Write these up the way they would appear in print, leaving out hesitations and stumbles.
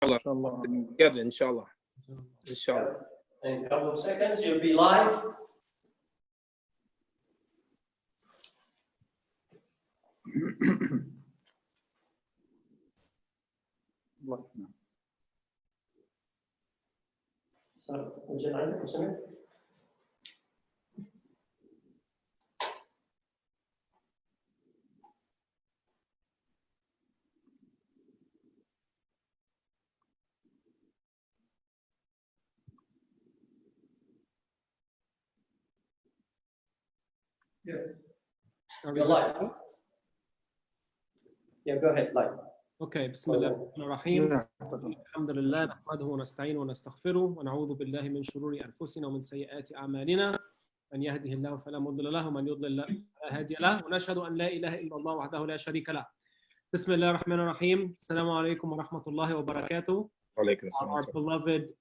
inshallah. Together, inshallah. Inshallah. In a couple of seconds, you'll be live. Yes. You're live. Yeah, go ahead, live. اوكي بسم الله الرحمن الرحيم. الحمد لله نحمده ونستعينه ونستغفره ونعوذ بالله من شرور انفسنا ومن سيئات اعمالنا من يهده الله فلا مضل له ومن يضلل فلا هادي له ونشهد ان لا اله الا الله وحده لا شريك له. بسم الله الرحمن الرحيم. السلام عليكم ورحمة الله وبركاته. Our beloved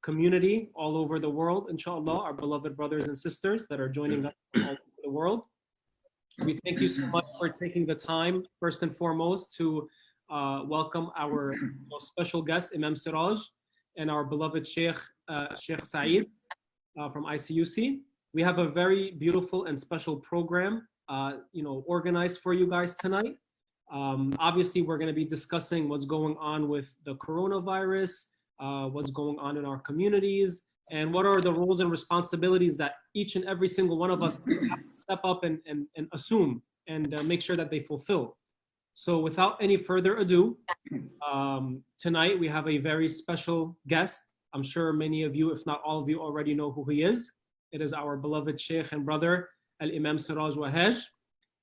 community all over the world, inshallah, our beloved brothers and sisters that are joining us all over the world. We thank you so much for taking the time, first and foremost, to welcome our most special guest, Imam Siraj, and our beloved Sheikh Saeed from ICUC. We have a very beautiful and special program, organized for you guys tonight. Obviously, we're going to be discussing what's going on with the coronavirus, what's going on in our communities, and what are the roles and responsibilities that each and every single one of us have to step up and assume and make sure that they fulfill. So without any further ado, tonight we have a very special guest. I'm sure many of you, if not all of you, already know who he is. It is our beloved Sheikh and brother, Imam Siraj Wahhaj.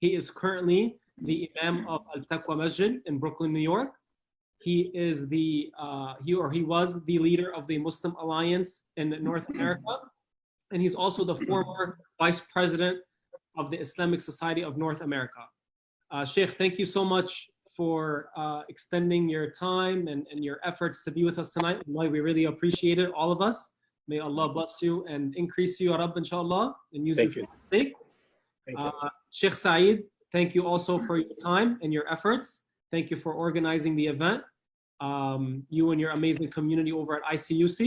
He is currently the Imam of Al-Taqwa Masjid in Brooklyn, New York. He is he was the leader of the Muslim Alliance in North America, and he's also the former vice president of the Islamic Society of North America. Sheikh, thank you so much for extending your time and your efforts to be with us tonight. We really appreciate it, all of us. May Allah bless you and increase you, Ya Rabb, inshallah, and use you for His sake. Sheikh Saeed, thank you also for your time and your efforts. Thank you for organizing the event. You and your amazing community over at ICUC.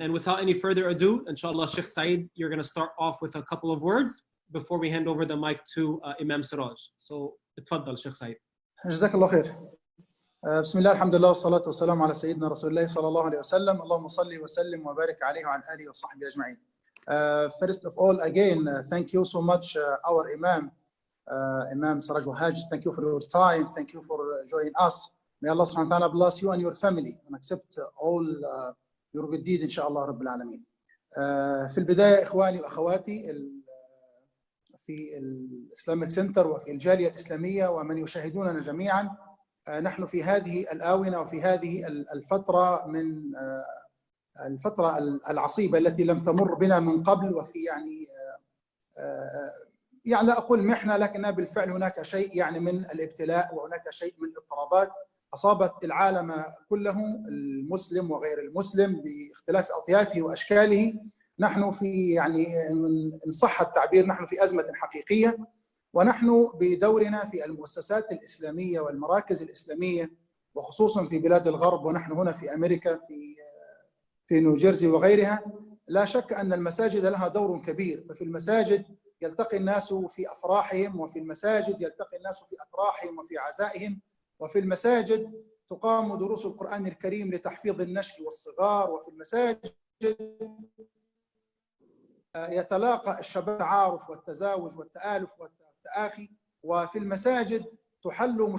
And without any further ado, inshallah, Sheikh Saeed, you're going to start off with a couple of words before we hand over the mic to Imam Siraj. So, اتفضل Sheikh Saeed. جزاك الله خير. بسم الله الحمد لله والصلاة والسلام على سيدنا رسول الله صلى الله عليه وسلم. اللهم صل وسلم وبارك عليه وعلى آله وصحبه أجمعين. First of all, again, thank you so much, our Imam, Imam Siraj Wahhaj. Thank you for your time. Thank you for joining us. May Allah subhanahu wa ta'ala bless you and your family and accept all your good deed, inshallah, رب العالمين. في البداية إخواني وأخواتي في الإسلاميك سنتر وفي الجالية الإسلامية ومن يشاهدوننا جميعا، نحن في هذه الآونة وفي هذه الفترة من الفترة العصيبة التي لم تمر بنا من قبل، وفي يعني لا أقول محنة، لكن بالفعل هناك شيء يعني من الابتلاء وهناك شيء من الاضطرابات أصابت العالم كله، المسلم وغير المسلم باختلاف أطيافه وأشكاله. نحن في إن صح التعبير نحن في أزمة حقيقية، ونحن بدورنا في المؤسسات الإسلامية والمراكز الإسلامية وخصوصا في بلاد الغرب، ونحن هنا في أمريكا في نيوجيرسي وغيرها، لا شك أن المساجد لها دور كبير. ففي المساجد يلتقي الناس في أفراحهم، وفي المساجد يلتقي الناس في أتراحهم وفي عزائهم، وفي المساجد تقام دروس القرآن الكريم لتحفيظ النشء والصغار، وفي المساجد يتلاقى الشباب التعارف والتزاوج والتآلف والتآخي، وفي المساجد تحل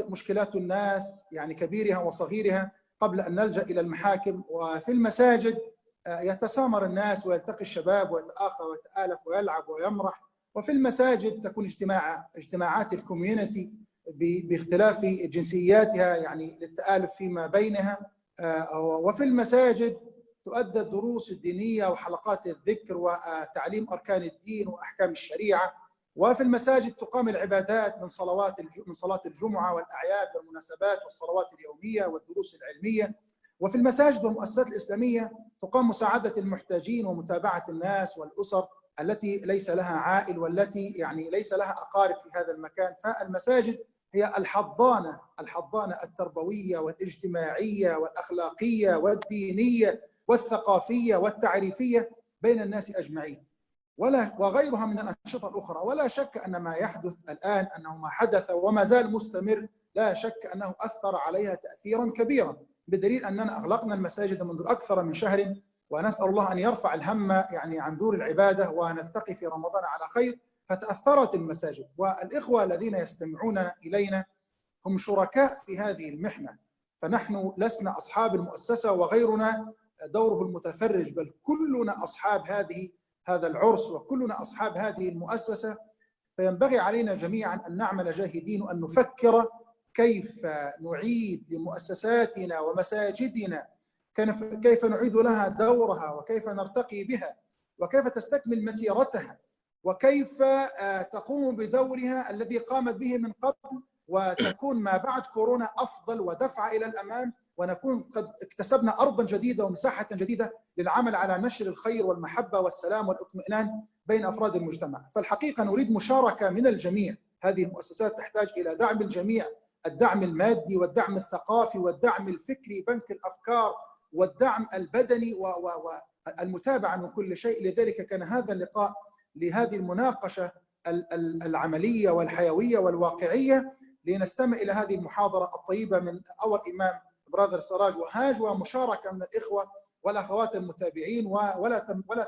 مشكلات الناس يعني كبيرها وصغيرها قبل أن نلجأ إلى المحاكم. وفي المساجد يتسامر الناس ويلتقي الشباب ويتآخى ويتآلف ويلعب ويمرح. وفي المساجد تكون اجتماعات الكوميونتي باختلاف جنسياتها يعني للتآلف فيما بينها. وفي المساجد تؤدى الدروس الدينية وحلقات الذكر وتعليم أركان الدين وأحكام الشريعة. وفي المساجد تقام العبادات من صلاة الجمعة والأعياد والمناسبات والصلوات اليومية والدروس العلمية. وفي المساجد والمؤسسات الإسلامية تقام مساعدة المحتاجين ومتابعة الناس والأسر التي ليس لها عائل والتي يعني ليس لها أقارب في هذا المكان. فالمساجد هي الحضانة التربوية والاجتماعية والأخلاقية والدينية والثقافية والتعريفية بين الناس أجمعين، وغيرها من الأنشطة الأخرى. ولا شك أن ما يحدث الآن، أنه ما حدث وما زال مستمر، لا شك أنه أثر عليها تأثيرا كبيرا، بدليل أننا أغلقنا المساجد منذ أكثر من شهر، ونسأل الله أن يرفع الهم يعني عن دور العبادة ونلتقي في رمضان على خير. فتأثرت المساجد، والإخوة الذين يستمعون إلينا هم شركاء في هذه المحنة، فنحن لسنا أصحاب المؤسسة وغيرنا دوره المتفرج، بل كلنا أصحاب هذا العرس، وكلنا أصحاب هذه المؤسسة. فينبغي علينا جميعا أن نعمل جاهدين وأن نفكر كيف نعيد لمؤسساتنا ومساجدنا، كيف نعيد لها دورها، وكيف نرتقي بها، وكيف تستكمل مسيرتها، وكيف تقوم بدورها الذي قامت به من قبل، وتكون ما بعد كورونا أفضل ودفع إلى الأمام، ونكون قد اكتسبنا أرضا جديدة ومساحة جديدة للعمل على نشر الخير والمحبة والسلام والاطمئنان بين أفراد المجتمع. فالحقيقة نريد مشاركة من الجميع. هذه المؤسسات تحتاج إلى دعم الجميع، الدعم المادي والدعم الثقافي والدعم الفكري، بنك الأفكار والدعم البدني والمتابعة من كل شيء. لذلك كان هذا اللقاء لهذه المناقشة العملية والحيوية والواقعية، لنستمع إلى هذه المحاضرة الطيبة من أول إمام براذر سراج وهاج، ومشاركة من الإخوة والأخوات المتابعين، ولا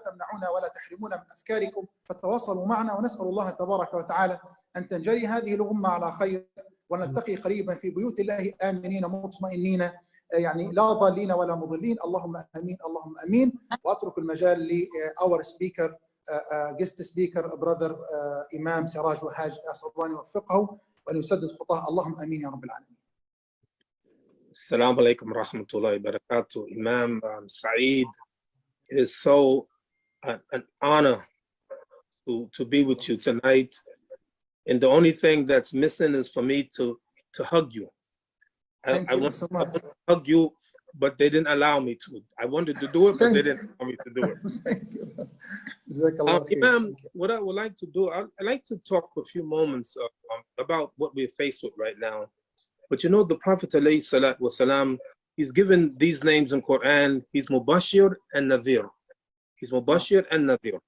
تمنعونا ولا تحرمونا من أفكاركم، فتواصلوا معنا. ونسأل الله تبارك وتعالى أن تنجلي هذه الغمة على خير، ونلتقي قريبا في بيوت الله آمنين مطمئنين، يعني لا ضالين ولا مضلين. اللهم آمين، اللهم آمين. وأترك المجال لأور سبيكر guest speaker brother Imam Siraj Wahhaj. أسأل الله أن يوفقه وأن يسدد خطاه. اللهم آمين يا رب العالمين. Assalamu alaikum wa rahmatullahi wa barakatuh. Imam Saeed, it is so an honor to be with you tonight. And the only thing that's missing is for me to hug you. I want so much. to hug you, but they didn't allow me to. I wanted to do it, but they didn't allow me to do it. Thank you. Imam, what I would like to do, I'd like to talk for a few moments about what we're faced with right now. But you know, the Prophet ﷺ, he's given these names in Quran. He's Mubashir and Nadhir. He's Mubashir and Nadhir.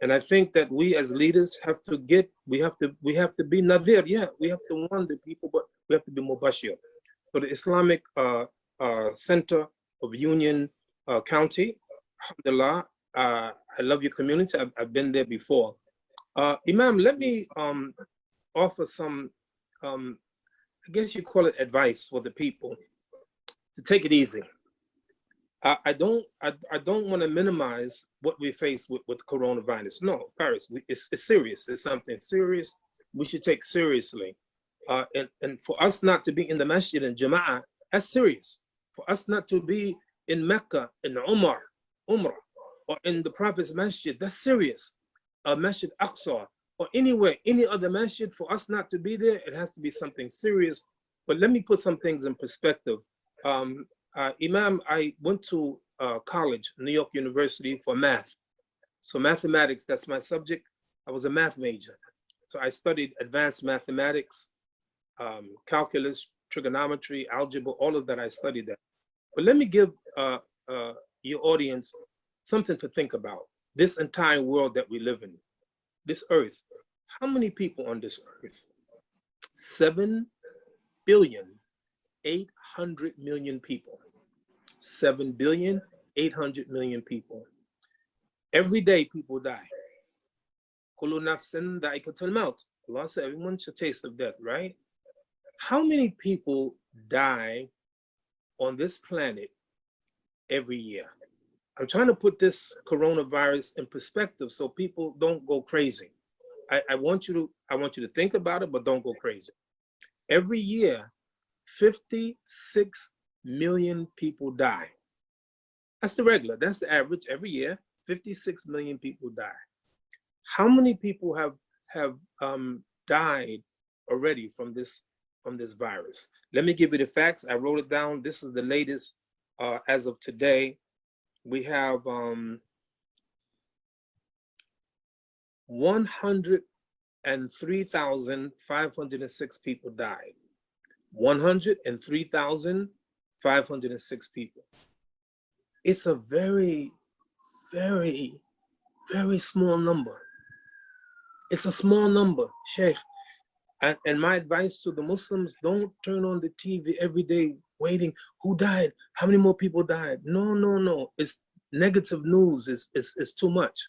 And I think that we as leaders have to we have to be Nadhir. Yeah, we have to warn the people, but we have to be Mubashir. So the Islamic Center of Union County, alhamdulillah, I love your community. I've been there before. Imam, let me offer some, I guess you call it advice for the people to take it easy. I don't want to minimize what we face with coronavirus. No, Paris, it's serious. It's something serious we should take seriously. And for us not to be in the Masjid and Jama'ah, that's serious. For us not to be in Mecca, in Umrah, or in the Prophet's Masjid, that's serious. Masjid Aqsa, or anywhere, any other masjid, for us not to be there, it has to be something serious. But let me put some things in perspective. Imam, I went to college, New York University, for math. So mathematics, that's my subject. I was a math major. So I studied advanced mathematics, calculus, trigonometry, algebra, all of that I studied that. But let me give your audience something to think about. This entire world that we live in, this earth, how many people on this earth? 7,800,000,000 people. 7,800,000,000 people. Every day people die. Kullu nafsin dha'iqatul maut. Allah said everyone should taste of death, right? How many people die on this planet every year? I'm trying to put this coronavirus in perspective so people don't go crazy. I want you to think about it, but don't go crazy. Every year, 56 million people die. That's the regular, that's the average. Every year, 56 million people die. How many people have died already from this virus? Let me give you the facts. I wrote it down. This is the latest as of today. We have 100 and 3,506 people died. 103,506 people. It's a very, very, very small number. It's a small number, Sheikh. And my advice to the Muslims, don't turn on the TV every day waiting, who died? How many more people died? No, no, no. It's negative news. It's too much.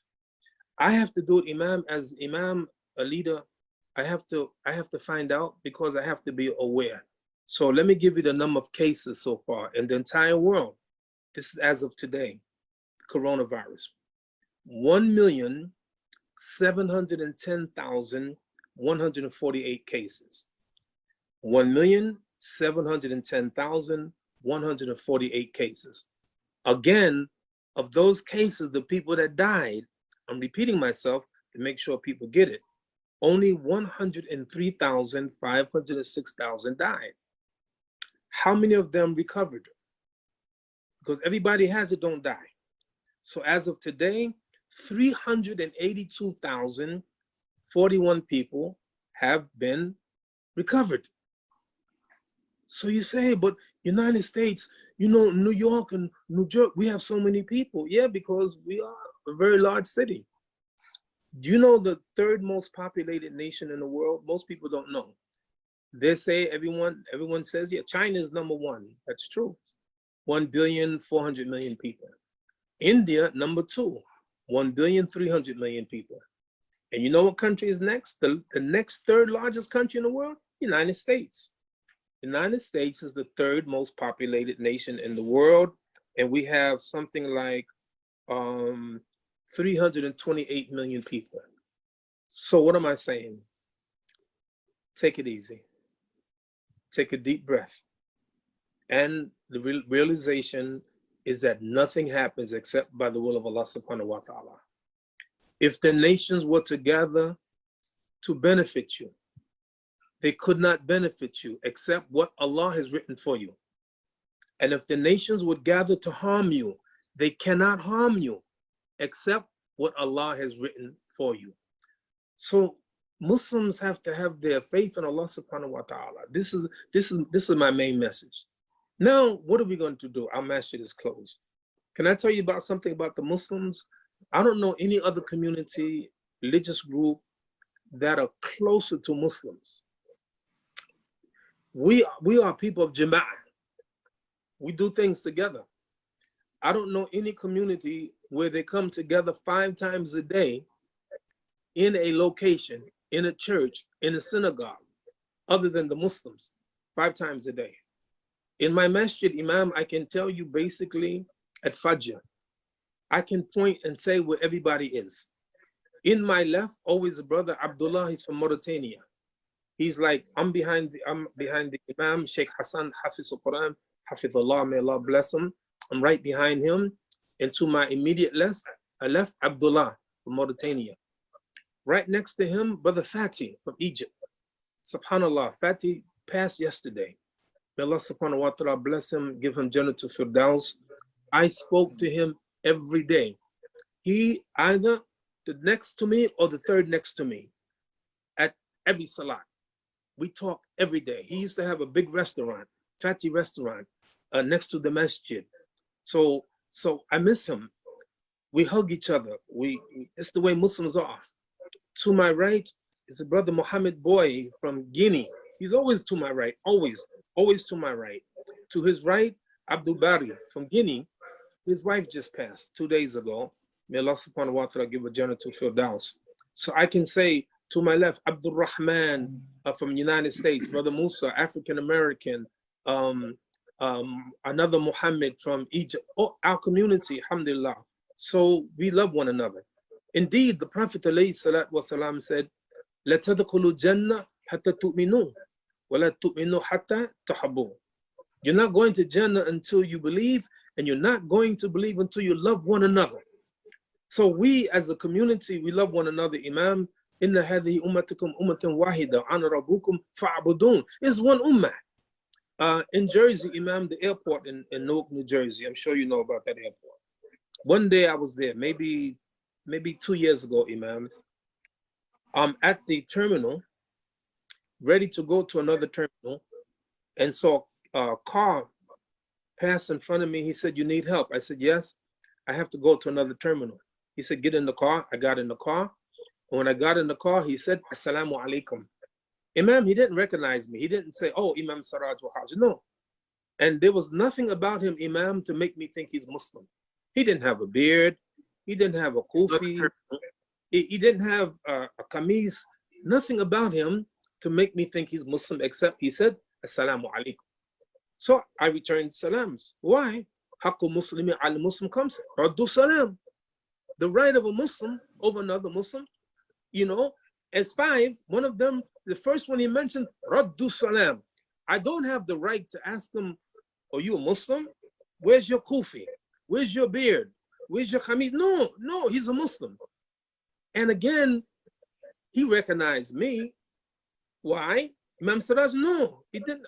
I have to do it, Imam, as Imam, a leader. I have to find out because I have to be aware. So let me give you the number of cases so far in the entire world. This is as of today, coronavirus. 1,710,148 cases. 1,710,148 cases. Again, of those cases, the people that died, I'm repeating myself to make sure people get it, only 103,506 died. How many of them recovered? Because everybody has it, don't die. So as of today, 382,041 people have been recovered. So you say, but United States, you know, New York and New Jersey, we have so many people. Yeah, because we are a very large city. Do you know the third most populated nation in the world? Most people don't know. They say, everyone says, yeah, China is number one. That's true. 1,400,000,000 people. India, number two, 1,300,000,000 people. And you know what country is next? The next third largest country in the world? United States. United States is the third most populated nation in the world. And we have something like 328 million people. So what am I saying? Take it easy. Take a deep breath. And the realization is that nothing happens except by the will of Allah subhanahu wa ta'ala. If the nations were to gather to benefit you, they could not benefit you except what Allah has written for you. And if the nations would gather to harm you, they cannot harm you except what Allah has written for you. So Muslims have to have their faith in Allah subhanahu wa ta'ala. This is my main message. Now, what are we going to do? Our masjid is closed. Can I tell you about something about the Muslims? I don't know any other community, religious group that are closer to Muslims. We are people of Jama'ah. We do things together. I don't know any community where they come together 5 times a day in a location, in a church, in a synagogue, other than the Muslims, 5 times a day. In my masjid, Imam, I can tell you basically at Fajr, I can point and say where everybody is. In my left, always a brother, Abdullah, he's from Mauritania. He's like, I'm behind the Imam, Sheikh Hassan, Hafiz al-Quran, Hafidullah, may Allah bless him. I'm right behind him. And to my immediate left, Abdullah from Mauritania. Right next to him, Brother Fatih from Egypt. Subhanallah, Fatih passed yesterday. May Allah subhanahu wa ta'ala bless him, give him Jannatul Firdaus. I spoke to him every day. He either the next to me or the third next to me at every salat. We talk every day. He used to have a big restaurant, Fatih restaurant, next to the masjid. So I miss him. We hug each other. It's the way Muslims are. To my right is a brother Muhammad Boy from Guinea. He's always to my right, always to my right. To his right, Abdul Bari from Guinea. His wife just passed 2 days ago. May Allah subhanahu wa ta'ala give a Jannatul Firdaus. So I can say to my left, Abdul Rahman from United States, Brother Musa, African American, another Muhammad from Egypt, our community, alhamdulillah. So we love one another. Indeed, the Prophet ﷺ said, "La tadkhulu jannah hatta tu'minu, wa la tu'minu hatta tahabbu." You're not going to Jannah until you believe, and you're not going to believe until you love one another. So we, as a community, we love one another. Imam, inna hadhihi ummatukum ummatan wahida, ana rabbukum fa'budun. It's one ummah. In Jersey, Imam, the airport in Newark, New Jersey. I'm sure you know about that airport. One day I was there, maybe 2 years ago, Imam. I'm at the terminal, ready to go to another terminal, and saw a car pass in front of me. He said, "You need help?" I said, "Yes, I have to go to another terminal." He said, "Get in the car." I got in the car. And when I got in the car, he said, "Assalamu alaikum." Imam, he didn't recognize me. He didn't say, "Oh, Imam Siraj Wahhaj." No. And there was nothing about him, Imam, to make me think he's Muslim. He didn't have a beard. He didn't have a kufi. He didn't have a kameez. Nothing about him to make me think he's Muslim, except he said, "Assalamu alaikum." So I returned salams. Why? Haqqu muslimi al Muslim comes. Raddu salam. The right of a Muslim over another Muslim, you know, as 5, one of them, the first one he mentioned, Raddu salam. I don't have the right to ask them, "Are you a Muslim? Where's your kufi? Where's your beard? Where's your khamis?" No, he's a Muslim. And again, he recognized me. Why? Imam Siraj, no, he didn't.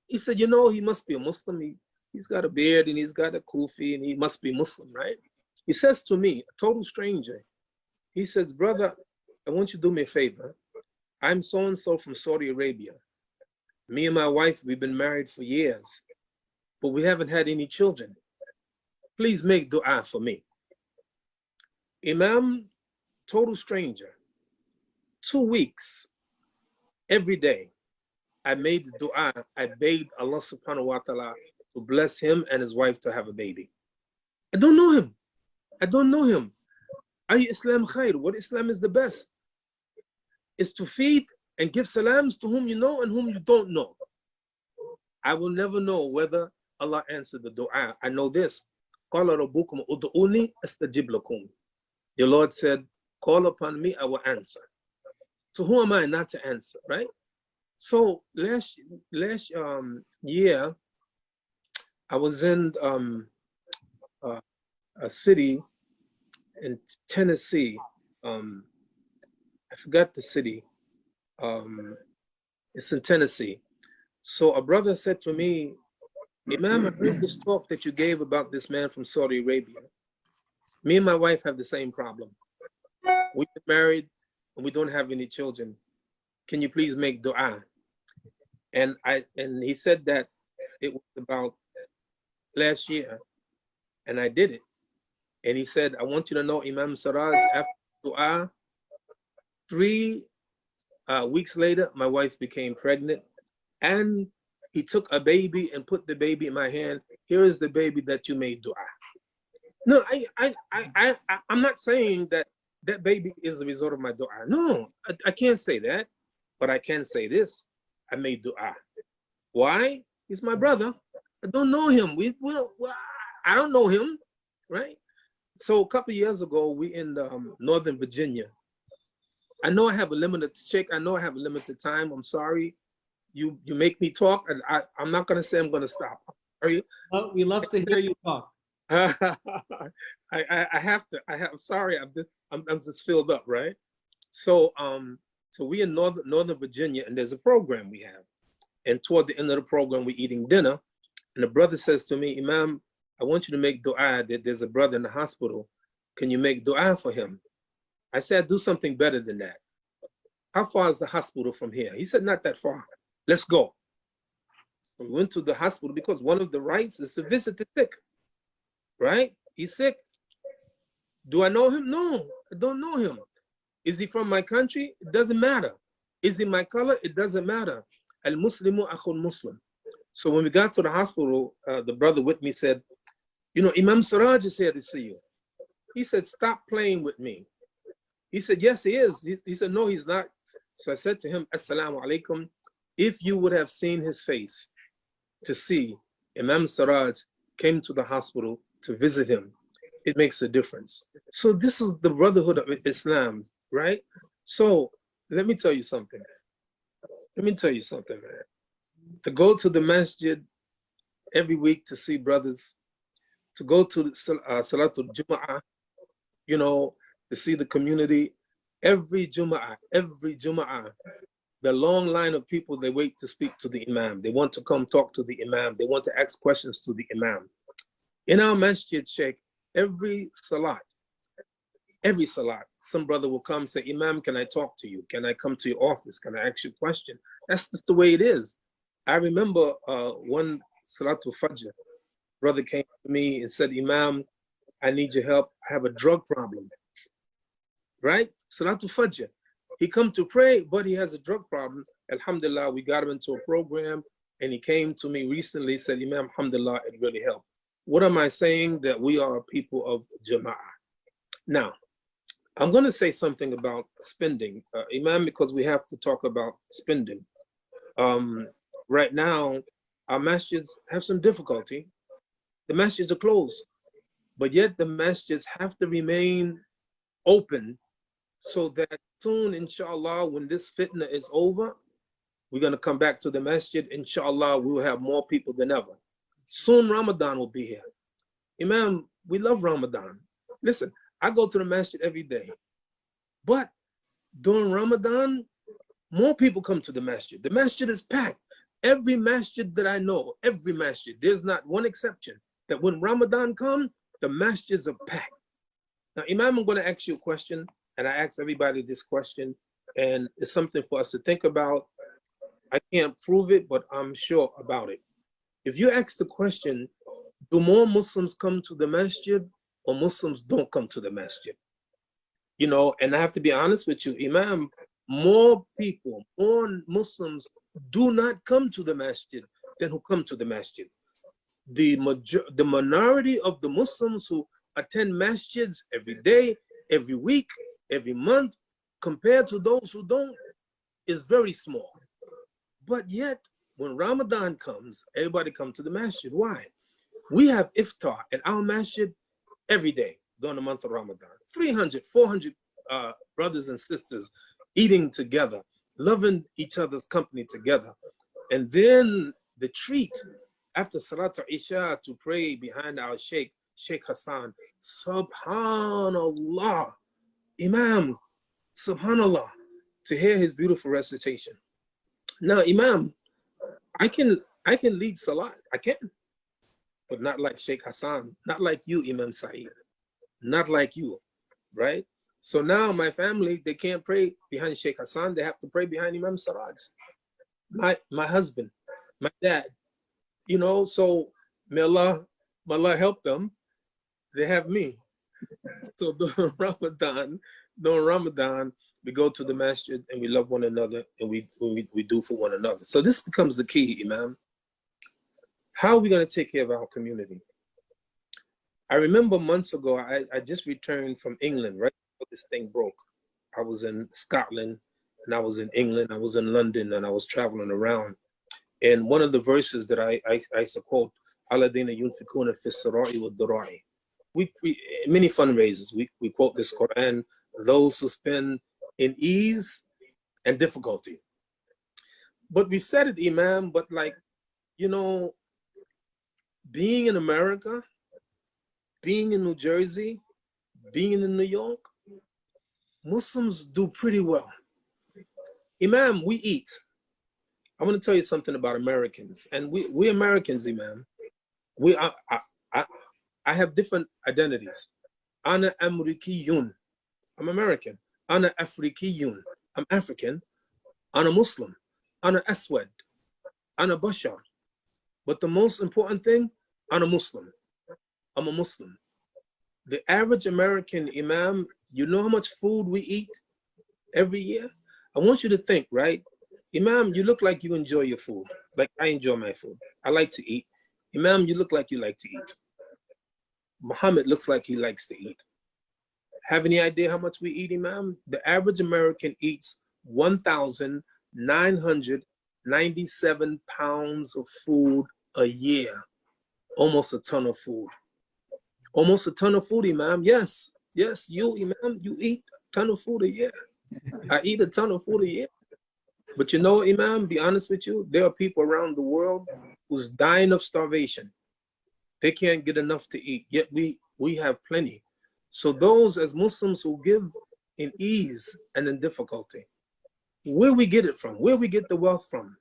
He said, "You know, he must be a Muslim. He's got a beard and he's got a kufi and he must be Muslim, right?" He says to me, a total stranger, he says, "Brother, I want you to do me a favor. I'm so-and-so from Saudi Arabia. Me and my wife, we've been married for years, but we haven't had any children. Please make dua for me." Imam, total stranger, 2 weeks, every day, I made the dua. I begged Allah subhanahu wa ta'ala to bless him and his wife to have a baby. I don't know him. I don't know him. Ay Islam khair. What Islam is the best is to feed and give salams to whom you know and whom you don't know. I will never know whether Allah answered the dua. I know this. Qala rabbukum ud'uni astajib lakum. Your Lord said, "Call upon me, I will answer." So who am I not to answer, right? So last year, I was in a city in Tennessee. I forgot the city. It's in Tennessee. So a brother said to me, "Imam, I heard this talk that you gave about this man from Saudi Arabia. Me and my wife have the same problem. We've been married and we don't have any children. Can you please make dua?" And he said that it was about last year, and I did it. And he said, "I want you to know, Imam Siraj, after dua, 3 weeks later, my wife became pregnant, and he took a baby and put the baby in my hand. Here is the baby that you made dua." No, I'm not saying that that baby is the result of my dua. No, I can't say that, but I can say this: I made dua. Why? He's my brother. I don't know him. I don't know him, right? So a couple of years ago, we in Northern Virginia. I know I have a limited check. I know I have a limited time. I'm sorry. You make me talk, and I'm not gonna say I'm gonna stop. Are you? Well, we love to hear you talk. I have to. Sorry. I'm just filled up, right? So we in Northern Virginia, and there's a program we have, and toward the end of the program, we're eating dinner, and the brother says to me, "Imam, I want you to make dua that there's a brother in the hospital. Can you make dua for him?" I said, "I'd do something better than that. How far is the hospital from here?" He said, "Not that far. Let's go." We went to the hospital because one of the rights is to visit the sick, right? He's sick. Do I know him? No, I don't know him. Is he from my country? It doesn't matter. Is he my color? It doesn't matter. Al-Muslimu akhul Muslim. So when we got to the hospital, the brother with me said, "You know, Imam Siraj is here to see you." He said, "Stop playing with me." He said, "Yes, he is." He said, "No, he's not." So I said to him, "Assalamu alaikum. If you would have seen his face to see Imam Siraj came to the hospital to visit him, it makes a difference." So this is the brotherhood of Islam, right? So let me tell you something. Man. To go to the Masjid every week to see brothers, to go to Salatul Jum'ah, you know, to see the community, every Jum'ah, the long line of people, they wait to speak to the Imam. They want to come talk to the Imam. They want to ask questions to the Imam. In our Masjid, Sheikh, every Salat, Every salat, some brother will come say, Imam, can I talk to you? Can I come to your office? Can I ask you a question? That's just the way it is. I remember one Salatul Fajr, brother came to me and said, Imam, I need your help. I have a drug problem. Right? Salatul Fajr. He come to pray, but he has a drug problem. Alhamdulillah, we got him into a program, and he came to me recently, said, Imam, alhamdulillah, it really helped. What am I saying? That we are a people of Jama'ah. Now, I'm going to say something about spending, Imam, because we have to talk about spending. Right now, our masjids have some difficulty. The masjids are closed, but yet the masjids have to remain open so that soon, inshallah, when this fitna is over, we're going to come back to the masjid. Inshallah, we will have more people than ever. Soon Ramadan will be here. Imam, we love Ramadan. Listen, I go to the masjid every day, but during Ramadan, more people come to the masjid. The masjid is packed. Every masjid that I know, every masjid, there's not one exception, that when Ramadan comes, the masjids are packed. Now, Imam, I'm going to ask you a question, and I ask everybody this question, and it's something for us to think about. I can't prove it, but I'm sure about it. If you ask the question, do more Muslims come to the masjid or Muslims don't come to the masjid? You know, and I have to be honest with you, Imam, more people, more Muslims do not come to the masjid than who come to the masjid. The minority of the Muslims who attend masjids every day, every week, every month, compared to those who don't, is very small. But yet, when Ramadan comes, everybody comes to the masjid. Why? We have iftar at our masjid every day during the month of Ramadan. 300, 400 brothers and sisters eating together, loving each other's company together. And then the treat after Serrata Isha to pray behind our Sheikh Hassan. Subhanallah, Imam, Subhanallah, to hear his beautiful recitation. Now, Imam, I can lead Salat, I can, but not like Sheikh Hassan, not like you, Imam Saeed, not like you, right? So now my family, they can't pray behind Sheikh Hassan, they have to pray behind Imam Siraj. My husband, my dad, you know, so may Allah help them, they have me. So during Ramadan, we go to the masjid and we love one another and we do for one another. So this becomes the key, Imam. How are we going to take care of our community? I remember months ago, I just returned from England, right before this thing broke. I was in Scotland and I was in England, I was in London, and I was traveling around. And one of the verses that I quote, Alladhina yunfikuna fi Sarai wa Darai. We many fundraisers, we quote this Quran, those who spend in ease and difficulty. But we said it, Imam, but like, you know, being in America, being in New Jersey, being in New York, Muslims do pretty well. Imam, we eat. I want to tell you something about Americans, and we Americans, Imam, I have different identities. Ana Amrikiyun, I'm American. Ana Afrikiyun, I'm African. Ana Muslim. Ana Aswad. Ana Bashar. But the most important thing, Ana Muslim. I'm a Muslim. The average American, Imam, you know how much food we eat every year? I want you to think, right? Imam, you look like you enjoy your food. Like I enjoy my food. I like to eat. Imam, you look like you like to eat. Muhammad looks like he likes to eat. Have any idea how much we eat, Imam? The average American eats 1,997 pounds of food a year. Almost a ton of food. Almost a ton of food, Imam. Yes, you, Imam, you eat a ton of food a year. I eat a ton of food a year. But you know, Imam, be honest with you, there are people around the world who's dying of starvation. They can't get enough to eat, yet we have plenty. So those as Muslims who give in ease and in difficulty, where we get it from, where we get the wealth from,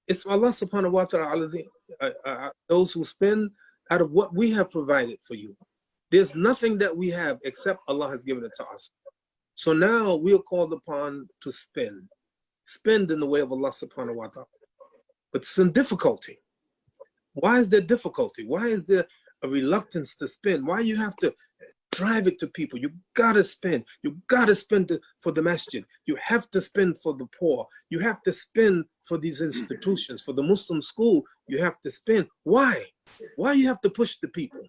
it's Allah subhanahu wa ta'ala, those who spend out of what we have provided for you. There's nothing that we have except Allah has given it to us. So now we are called upon to spend in the way of Allah subhanahu wa ta'ala. But some difficulty. Why is there difficulty? Why is there a reluctance to spend? Why you have to drive it to people? You gotta spend. You gotta spend for the masjid. You have to spend for the poor. You have to spend for these institutions. For the Muslim school, you have to spend. Why? Why you have to push the people?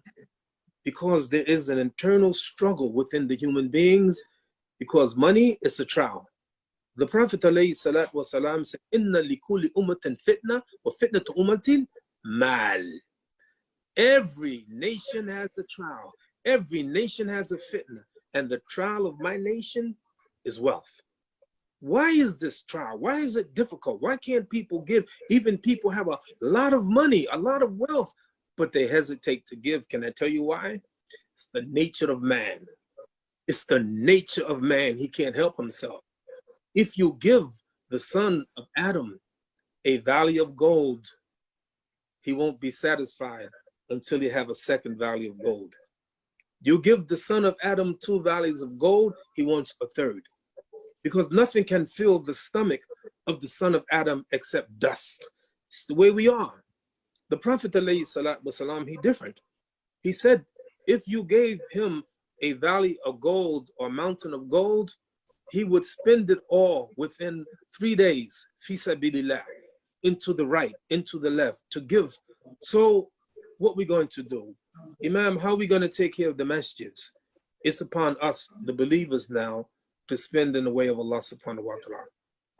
Because there is an internal struggle within the human beings, because money is a trial. The Prophet ﷺ said, Inna likuli ummatin fitna wa fitnatu ummatin mal. Every nation has a trial. Every nation has a fitna. And the trial of my nation is wealth. Why is this trial? Why is it difficult? Why can't people give? Even people have a lot of money, a lot of wealth, but they hesitate to give. Can I tell you why? It's the nature of man. It's the nature of man. He can't help himself. If you give the son of Adam a valley of gold, he won't be satisfied until he have a second valley of gold. You give the son of Adam 2 valleys of gold, he wants a third. Because nothing can fill the stomach of the son of Adam except dust. It's the way we are. The Prophet ﷺ, he different. He said, if you gave him a valley of gold or mountain of gold, he would spend it all within 3 days, fi sabilillah, into the right, into the left, to give. So what we going to do? Imam, how are we going to take care of the masjids? It's upon us, the believers now, to spend in the way of Allah subhanahu wa ta'ala.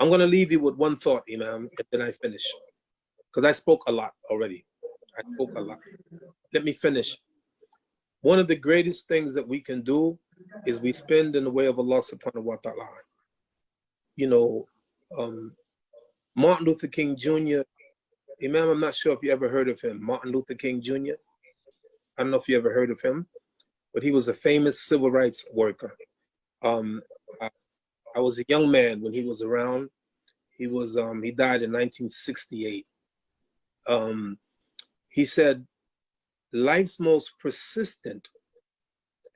I'm going to leave you with one thought, Imam, and then I finish. Because I spoke a lot already. I spoke a lot. Let me finish. One of the greatest things that we can do is we spend in the way of Allah subhanahu wa ta'ala. You know, Martin Luther King Jr., Imam, I'm not sure if you ever heard of him, Martin Luther King Jr. I don't know if you ever heard of him, but he was a famous civil rights worker. I was a young man when he was around. He died in 1968. He said, life's most persistent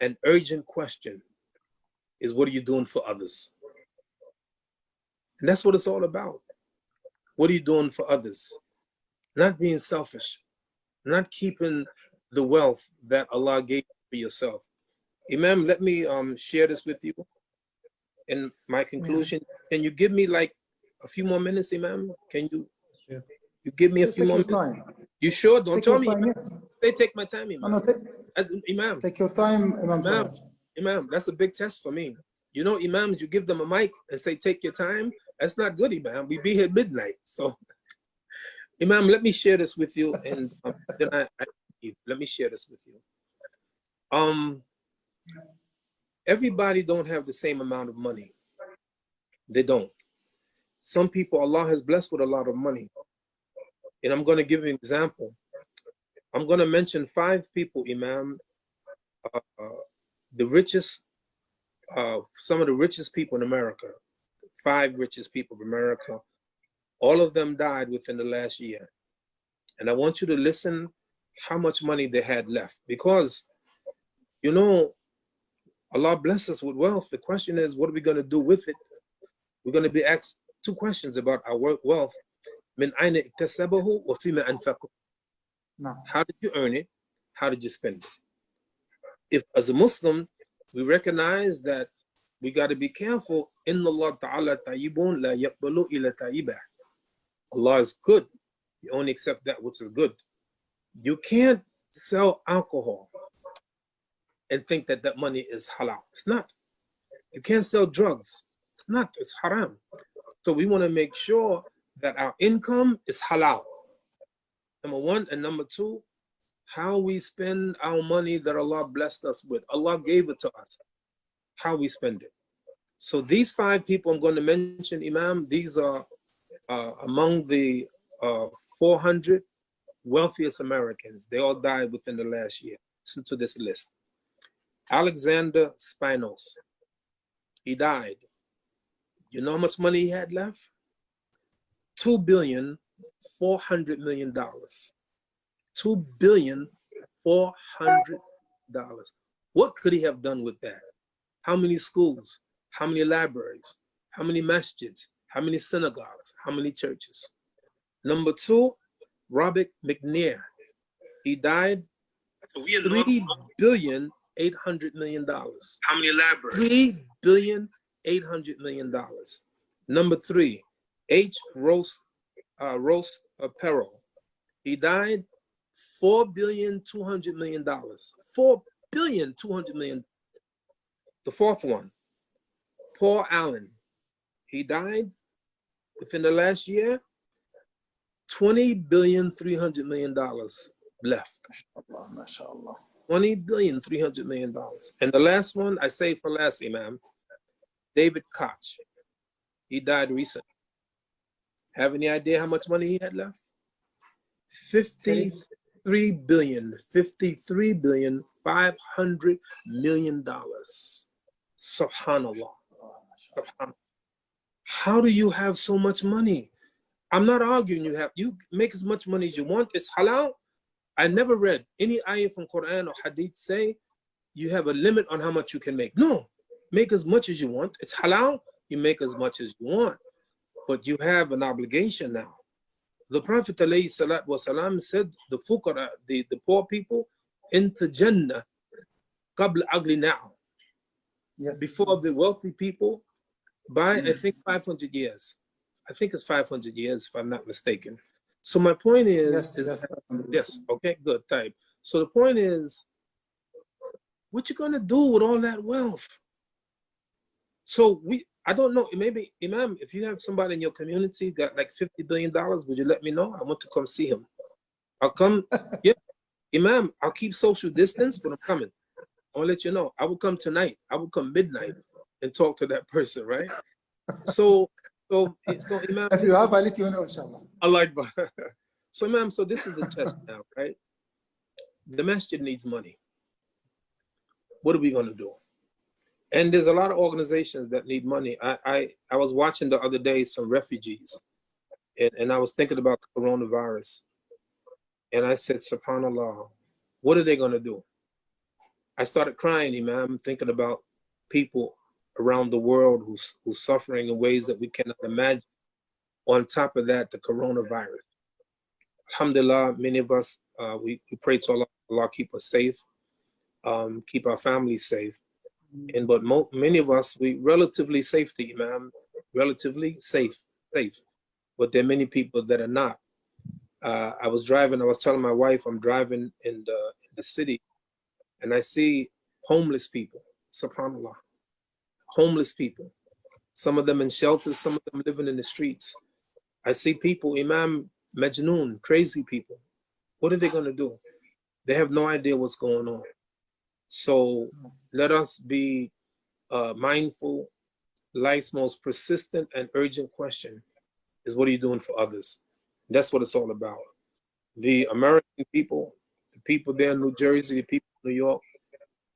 and urgent question is, what are you doing for others? And that's what it's all about. What are you doing for others? Not being selfish, not keeping the wealth that Allah gave for yourself. Imam, let me share this with you. In my conclusion, can you give me like a few more minutes, Imam? Can you give me a few more minutes? Time. You sure? Don't take tell me. Time, yes. They take my time, Imam. No, Imam. Take your time, Imam Siraj. Imam, that's a big test for me. You know, Imams, you give them a mic and say, take your time. That's not good, Imam. We be here midnight. So, Imam, let me share this with you, and then let me share this with you. Everybody don't have the same amount of money. They don't. Some people Allah has blessed with a lot of money. And I'm going to give you an example. I'm going to mention 5 people, Imam, the richest, some of the richest people in America, 5 richest people of America. All of them died within the last year. And I want you to listen how much money they had left. Because, you know, Allah bless us with wealth. The question is, what are we going to do with it? We're going to be asked 2 questions about our wealth. Min ayna iktasabahu wa fima anfaqahu. How did you earn it? How did you spend it? If as a Muslim, we recognize that we got to be careful. Inna Allah ta'ala tayyibun la yaqbalu illa tayyibah. Allah is good. You only accept that which is good. You can't sell alcohol and think that that money is halal. It's not. You can't sell drugs. It's not. It's haram. So we want to make sure that our income is halal. Number 1, and number 2, how we spend our money that Allah blessed us with. Allah gave it to us. How we spend it. So these 5 people I'm going to mention, Imam, these are among the 400 wealthiest Americans. They all died within the last year. Listen to this list. Alexander Spinos. He died. You know how much money he had left? $2.4 billion. $2.4 billion. What could he have done with that? How many schools? How many libraries? How many masjids? How many synagogues? How many churches? Number two, Robert McNair. He died $3,800,000,000. How many libraries? $3,800,000,000. Number three, H. Ross Perot. He died $4,200,000,000. $4,200,000,000. The fourth one, Paul Allen. He died within the last year, $20,300,000,000 left. MashaAllah. $20,300,000,000. And the last one, I say for last, Imam, David Koch. He died recently. Have any idea how much money he had left? $53,500,000,000. Subhanallah. Subhanallah. How do you have so much money? I'm not arguing you make as much money as you want. It's halal. I never read any ayah from Quran or hadith say you have a limit on how much you can make. No, make as much as you want. It's halal. You make as much as you want. But you have an obligation now. The Prophet ﷺ said the fuqara, the poor people, into Jannah qabl agli now. Yes. Before the wealthy people by I think 500 years. I think it's 500 years if I'm not mistaken. So my point is, yes, okay, good, type. So the point is, what you gonna do with all that wealth? So I don't know, maybe Imam, if you have somebody in your community got like $50 billion, would you let me know? I want to come see him. I'll come, yeah. Imam, I'll keep social distance, but I'm coming. I'll let you know. I will come tonight. I will come midnight and talk to that person, right? So Imam, if you have, I'll let you know, inshallah. Allah Akbar. So Imam, so this is the test now, right? The masjid needs money. What are we going to do? And there's a lot of organizations that need money. I was watching the other day some refugees, and I was thinking about the coronavirus. And I said, subhanallah, what are they going to do? I started crying, Imam, thinking about people around the world who's suffering in ways that we cannot imagine. On top of that, the coronavirus. Alhamdulillah, many of us, we pray to Allah, Allah keep us safe, keep our families safe. But many of us, we relatively safety, Imam, relatively safe. But there are many people that are not. I was telling my wife, I'm driving in the city, and I see homeless people, subhanAllah. Homeless people, some of them in shelters, some of them living in the streets. I see people, Imam, Majnoon, crazy people. What are they going to do? They have no idea what's going on. So let us be mindful. Life's most persistent and urgent question is, what are you doing for others? That's what it's all about. The American people, the people there in New Jersey, the people in New York,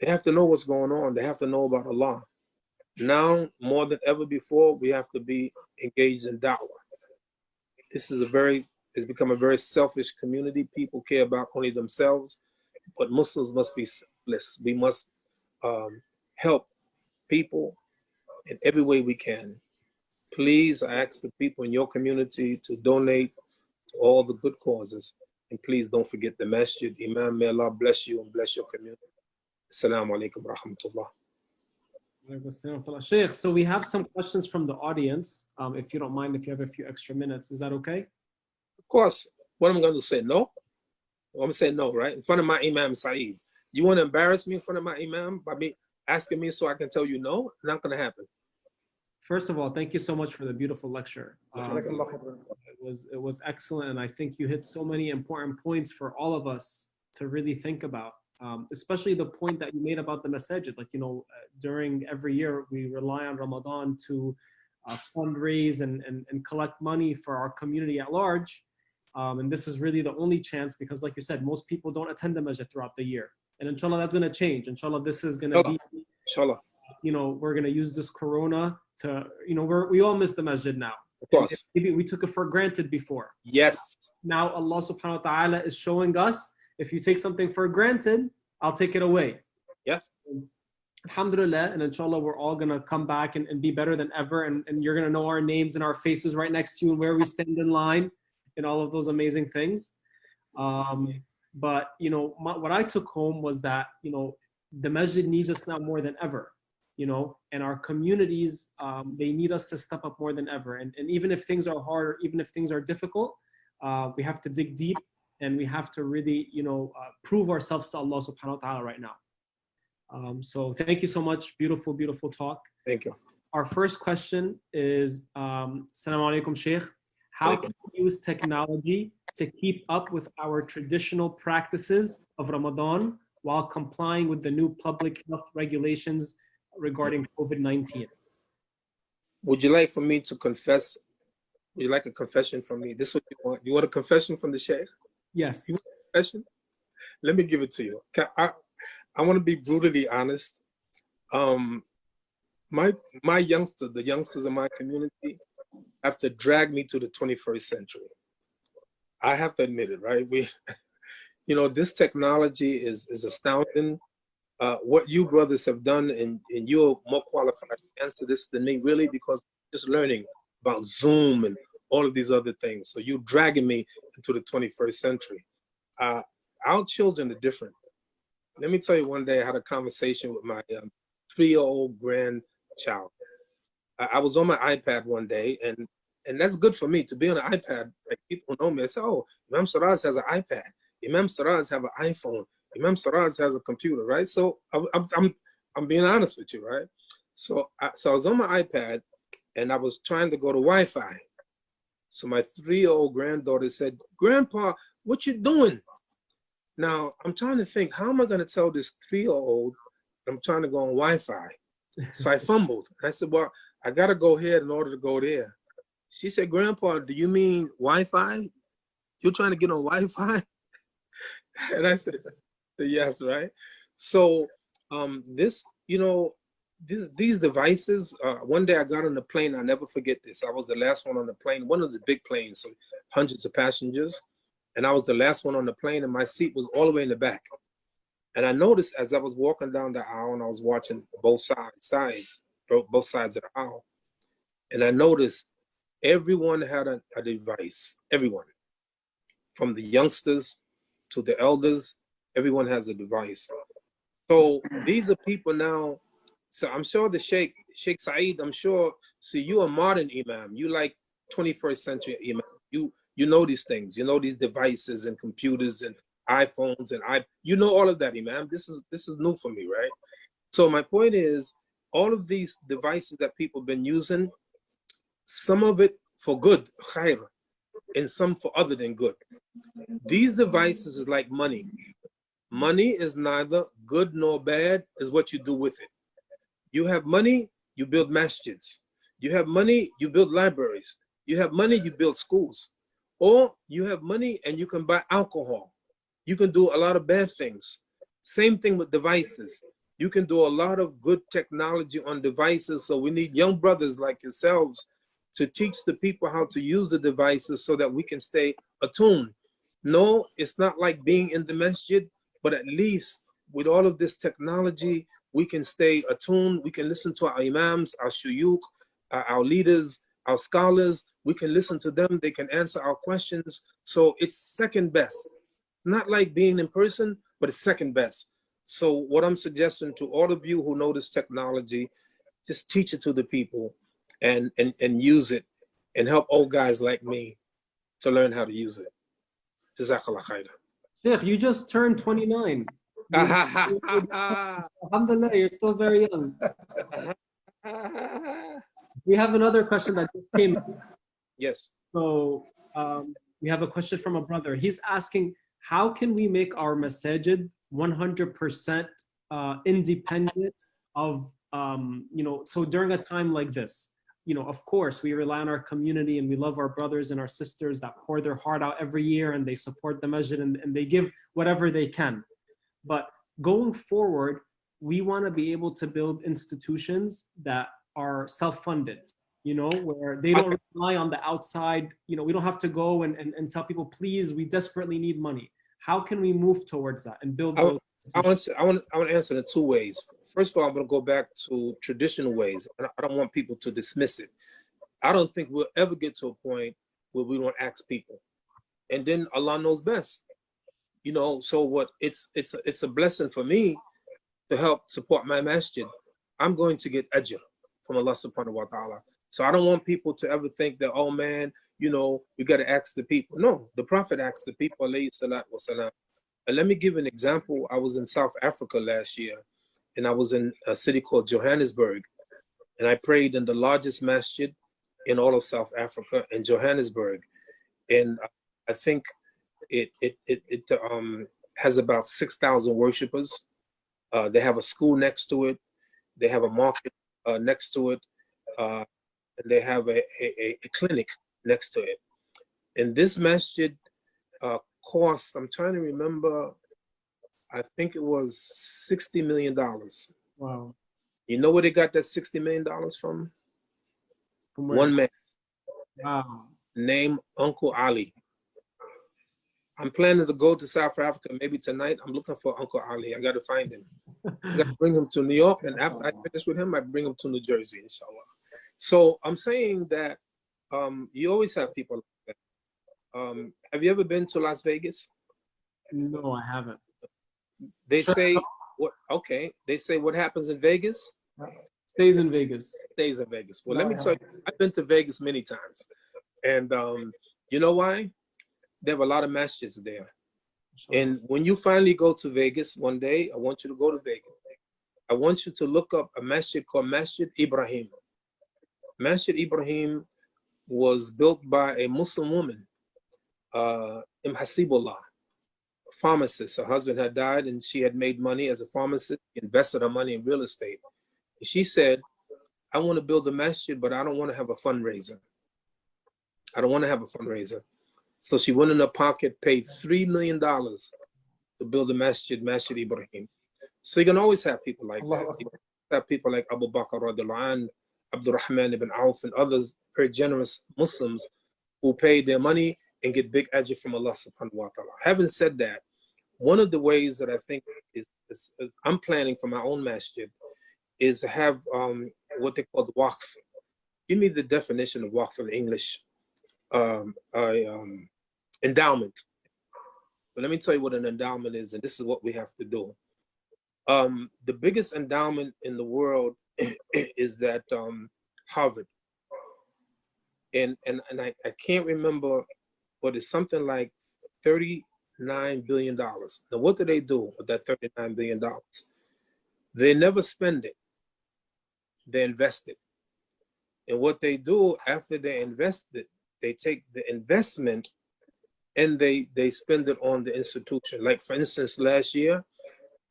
they have to know what's going on. They have to know about Allah. Now, more than ever before, we have to be engaged in da'wah. This is it's become a very selfish community. People care about only themselves, but Muslims must be selfless. We must help people in every way we can. Please, I ask the people in your community to donate to all the good causes. And please don't forget the masjid. Imam, may Allah bless you and bless your community. Assalamu alaikum wa rahmatullah. Sheikh, so we have some questions from the audience. If you don't mind, if you have a few extra minutes, is that okay? Of course. What am I going to say? No? I'm going to say no, right? In front of my Imam Saeed. You want to embarrass me in front of my Imam by me asking me so I can tell you no? Not going to happen. First of all, thank you so much for the beautiful lecture. It was excellent, and I think you hit so many important points for all of us to really think about. Especially the point that you made about the masajid. Like, during every year, we rely on Ramadan to fundraise and collect money for our community at large. And this is really the only chance, because like you said, most people don't attend the masjid throughout the year. And inshallah, that's going to change. Inshallah, this is going to be, inshallah. We're going to use this corona to, we all miss the masjid now. Of course. Maybe we took it for granted before. Yes. Now Allah subhanahu wa ta'ala is showing us, if you take something for granted, I'll take it away. Yes. Alhamdulillah, and inshallah, we're all going to come back and be better than ever. And you're going to know our names and our faces right next to you and where we stand in line and all of those amazing things. But, you know, what I took home was that, you know, the masjid needs us now more than ever, you know, and our communities, they need us to step up more than ever. And even if things are hard, or even if things are difficult, we have to dig deep and we have to really, you know, prove ourselves to Allah subhanahu wa ta'ala right now. So thank you so much. Beautiful, beautiful talk. Thank you. Our first question is, Assalamu alaikum, Sheikh. How can we use technology to keep up with our traditional practices of Ramadan while complying with the new public health regulations regarding COVID-19? Would you like for me to confess? Would you like a confession from me? This is what you want. You want a confession from the Sheikh? Yes. You want a confession? Let me give it to you. I want to be brutally honest. My youngsters, the youngsters in my community, have to drag me to the 21st century. I have to admit it, right? You know, this technology is astounding. What you brothers have done, and you're more qualified to answer this than me, really, because I'm just learning about Zoom and all of these other things. So you're dragging me into the 21st century. Our children are different. Let me tell you, one day I had a conversation with my 3-year-old grandchild. I was on my iPad one day, and that's good for me to be on an iPad. Like, people know me. I say, oh, Imam Siraj has an iPad. Imam Siraj have an iPhone. Imam Siraj has a computer, right? So I'm being honest with you, right? So I was on my iPad, and I was trying to go to Wi-Fi. So my 3-year-old granddaughter said, Grandpa, what you doing? Now, I'm trying to think, how am I going to tell this 3-year-old I'm trying to go on Wi-Fi? So I fumbled. I said, well, I got to go here in order to go there. She said, Grandpa, do you mean Wi-Fi? You're trying to get on Wi-Fi? And I said, yes, right? So this, you know, these devices, one day I got on the plane. I'll never forget this. I was the last one on the plane, one of the big planes, so hundreds of passengers. And I was the last one on the plane, and my seat was all the way in the back. And I noticed as I was walking down the aisle, and I was watching both sides of the aisle, and I noticed everyone had a device. Everyone, from the youngsters to the elders, everyone has a device. So these are people now. So I'm sure the Sheikh Saeed, I'm sure. So you a modern imam. You like 21st century imam. You know these things. You know these devices and computers and iPhones and you know all of that, imam. This is new for me, right? So my point is, all of these devices that people have been using, some of it for good, khair, and some for other than good. These devices is like money. Money is neither good nor bad, is what you do with it. You have money, you build masjids. You have money, you build libraries. You have money, you build schools. Or you have money and you can buy alcohol. You can do a lot of bad things. Same thing with devices. You can do a lot of good technology on devices. So we need young brothers like yourselves to teach the people how to use the devices so that we can stay attuned. No, it's not like being in the masjid, but at least with all of this technology, we can stay attuned. We can listen to our imams, our shuyukh, our leaders, our scholars. We can listen to them. They can answer our questions. So it's second best. Not like being in person, but it's second best. So what I'm suggesting to all of you who know this technology, just teach it to the people and use it and help old guys like me to learn how to use it. Jazakallah khair. Sheikh, you just turned 29. Alhamdulillah, you're still very young. We have another question that just came. Yes. So we have a question from a brother. He's asking, how can we make our masajid 100% independent of, so during a time like this, of course, we rely on our community and we love our brothers and our sisters that pour their heart out every year and they support the masjid and they give whatever they can. But going forward, we want to be able to build institutions that are self-funded, where they don't rely on the outside. We don't have to go and tell people, please, we desperately need money. How can we move towards that and build those I want to answer in two ways. First of all, I'm going to go back to traditional ways. I don't want people to dismiss it. I don't think we'll ever get to a point where we don't ask people, and then Allah knows best. You know, so what? It's a blessing for me to help support my masjid. I'm going to get ajr from Allah subhanahu wa ta'ala. So I don't want people to ever think that, oh man, you know, you got to ask the people. No, the Prophet asked the people, alayhi salatu wasalam. And let me give an example. I was in South Africa last year, and I was in a city called Johannesburg, and I prayed in the largest masjid in all of South Africa in Johannesburg. And I think it has about 6,000 worshipers. They have a school next to it. They have a market next to it. And they have a clinic next to it. And this masjid cost, I'm trying to remember, I think it was $60 million. Wow. You know where they got that $60 million from? From where? One man. Wow. Named Uncle Ali. I'm planning to go to South Africa maybe tonight. I'm looking for Uncle Ali. I got to find him. I got to bring him to New York, and after I finish with him, I bring him to New Jersey, inshallah. So I'm saying that you always have people like that. Have you ever been to Las Vegas? No, I haven't. They say what? Okay, they say what happens in Vegas Stays in Vegas. stays in Vegas. Well, let me tell you, I've been to Vegas many times, and you know why? They have a lot of masjids there. And when you finally go to Vegas one day, I want you to go to Vegas. I want you to look up a masjid called Masjid Ibrahim. Masjid Ibrahim was built by a Muslim woman, Hasibullah, a pharmacist. Her husband had died and she had made money as a pharmacist, invested her money in real estate. And she said, I want to build a masjid, but I don't want to have a fundraiser. I don't want to have a fundraiser. So she went in her pocket, paid $3 million to build a masjid, Masjid Ibrahim. So you can always have people like that. You have people like Abu Bakr radiallahu anh, Abdurrahman ibn Auf, and others, very generous Muslims who pay their money and get big ajr from Allah subhanahu wa ta'ala. Having said that, one of the ways that I think is I'm planning for my own masjid is to have what they call the waqf. Give me the definition of waqf in English. Endowment. But let me tell you what an endowment is, and this is what we have to do. The biggest endowment in the world is that Harvard, and I can't remember, but it's something like $39 billion. Now, what do they do with that $39 billion? They never spend it. They invest it. And what they do after they invest it, they take the investment and they spend it on the institution. Like, for instance, last year,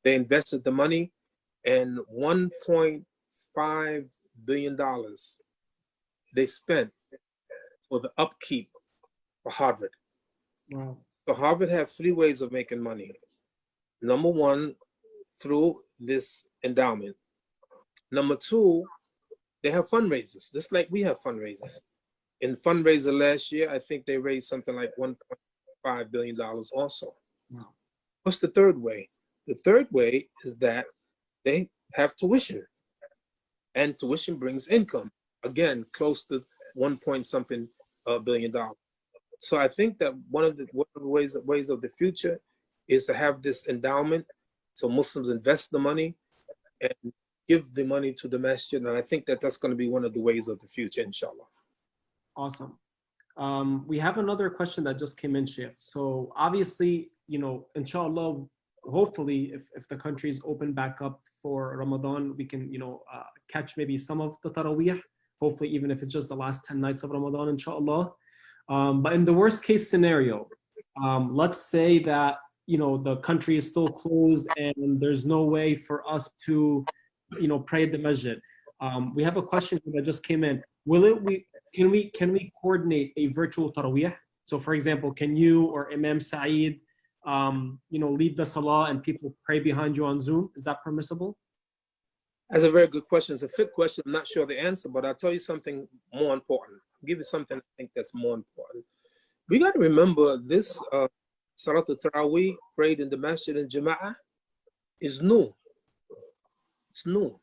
they invested the money and $1.5 billion they spent for the upkeep for Harvard. Wow. So Harvard have three ways of making money. Number one, through this endowment. Number two, they have fundraisers, just like we have fundraisers. In fundraiser last year, I think they raised something like $1.5 billion also. Wow. What's the third way? The third way is that they have tuition, and tuition brings income. Again, close to $1.something billion. So I think that one of the ways of the future is to have this endowment, so Muslims invest the money and give the money to the masjid, and I think that that's going to be one of the ways of the future, inshallah. Awesome. We have another question that just came in, Sheikh. So obviously, you know, inshallah, hopefully, if the countries open back up for Ramadan, we can, you know, catch maybe some of the Taraweeh, hopefully, even if it's just the last 10 nights of Ramadan, inshallah. But in the worst case scenario, let's say that, you know, the country is still closed and there's no way for us to, you know, pray at the masjid. We have a question that just came in. Can we coordinate a virtual Taraweeh? So for example, can you or Imam Saeed, you know, lead the salah and people pray behind you on Zoom? Is that permissible? That's a very good question. It's a fit question. I'm not sure the answer, but I'll tell you something more important. I'll give you something I think that's more important. We got to remember this Serrata Taraweeh prayed in the Masjid in Jama'ah. is new. It's new.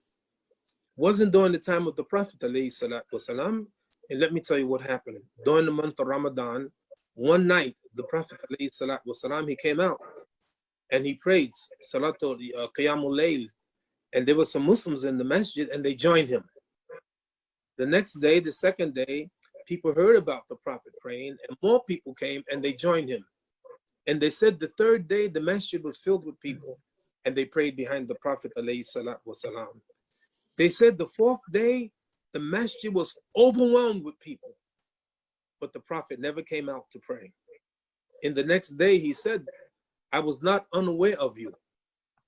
Wasn't during the time of the Prophet ﷺ. And let me tell you what happened. During the month of Ramadan, one night, the Prophet ﷺ, he came out and he prayed Salatul Qiyamul Layl. And there were some Muslims in the Masjid and they joined him. The next day, the second day, people heard about the Prophet praying and more people came and they joined him. And they said the third day, the Masjid was filled with people and they prayed behind the Prophet ﷺ. They said the fourth day, the Masjid was overwhelmed with people, but the Prophet never came out to pray. In the next day, he said, I was not unaware of you,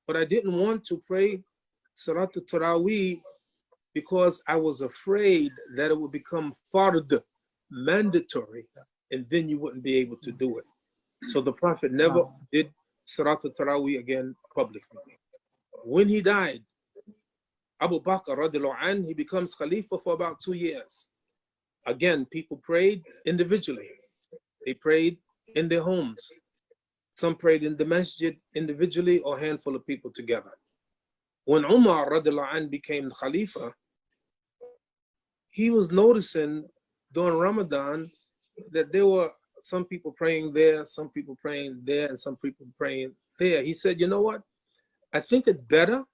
but I didn't want to pray Serrata Taraweeh because I was afraid that it would become fard, mandatory, and then you wouldn't be able to do it. So the Prophet never did Serrata Taraweeh again publicly. When he died, Abu Bakr radiallahu anh, he becomes Khalifa for about 2 years. Again, people prayed individually. They prayed in their homes. Some prayed in the Masjid individually or a handful of people together. When Umar radiallahu anh became Khalifa, he was noticing during Ramadan that there were some people praying there, some people praying there, and some people praying there. He said, you know what? I think it's better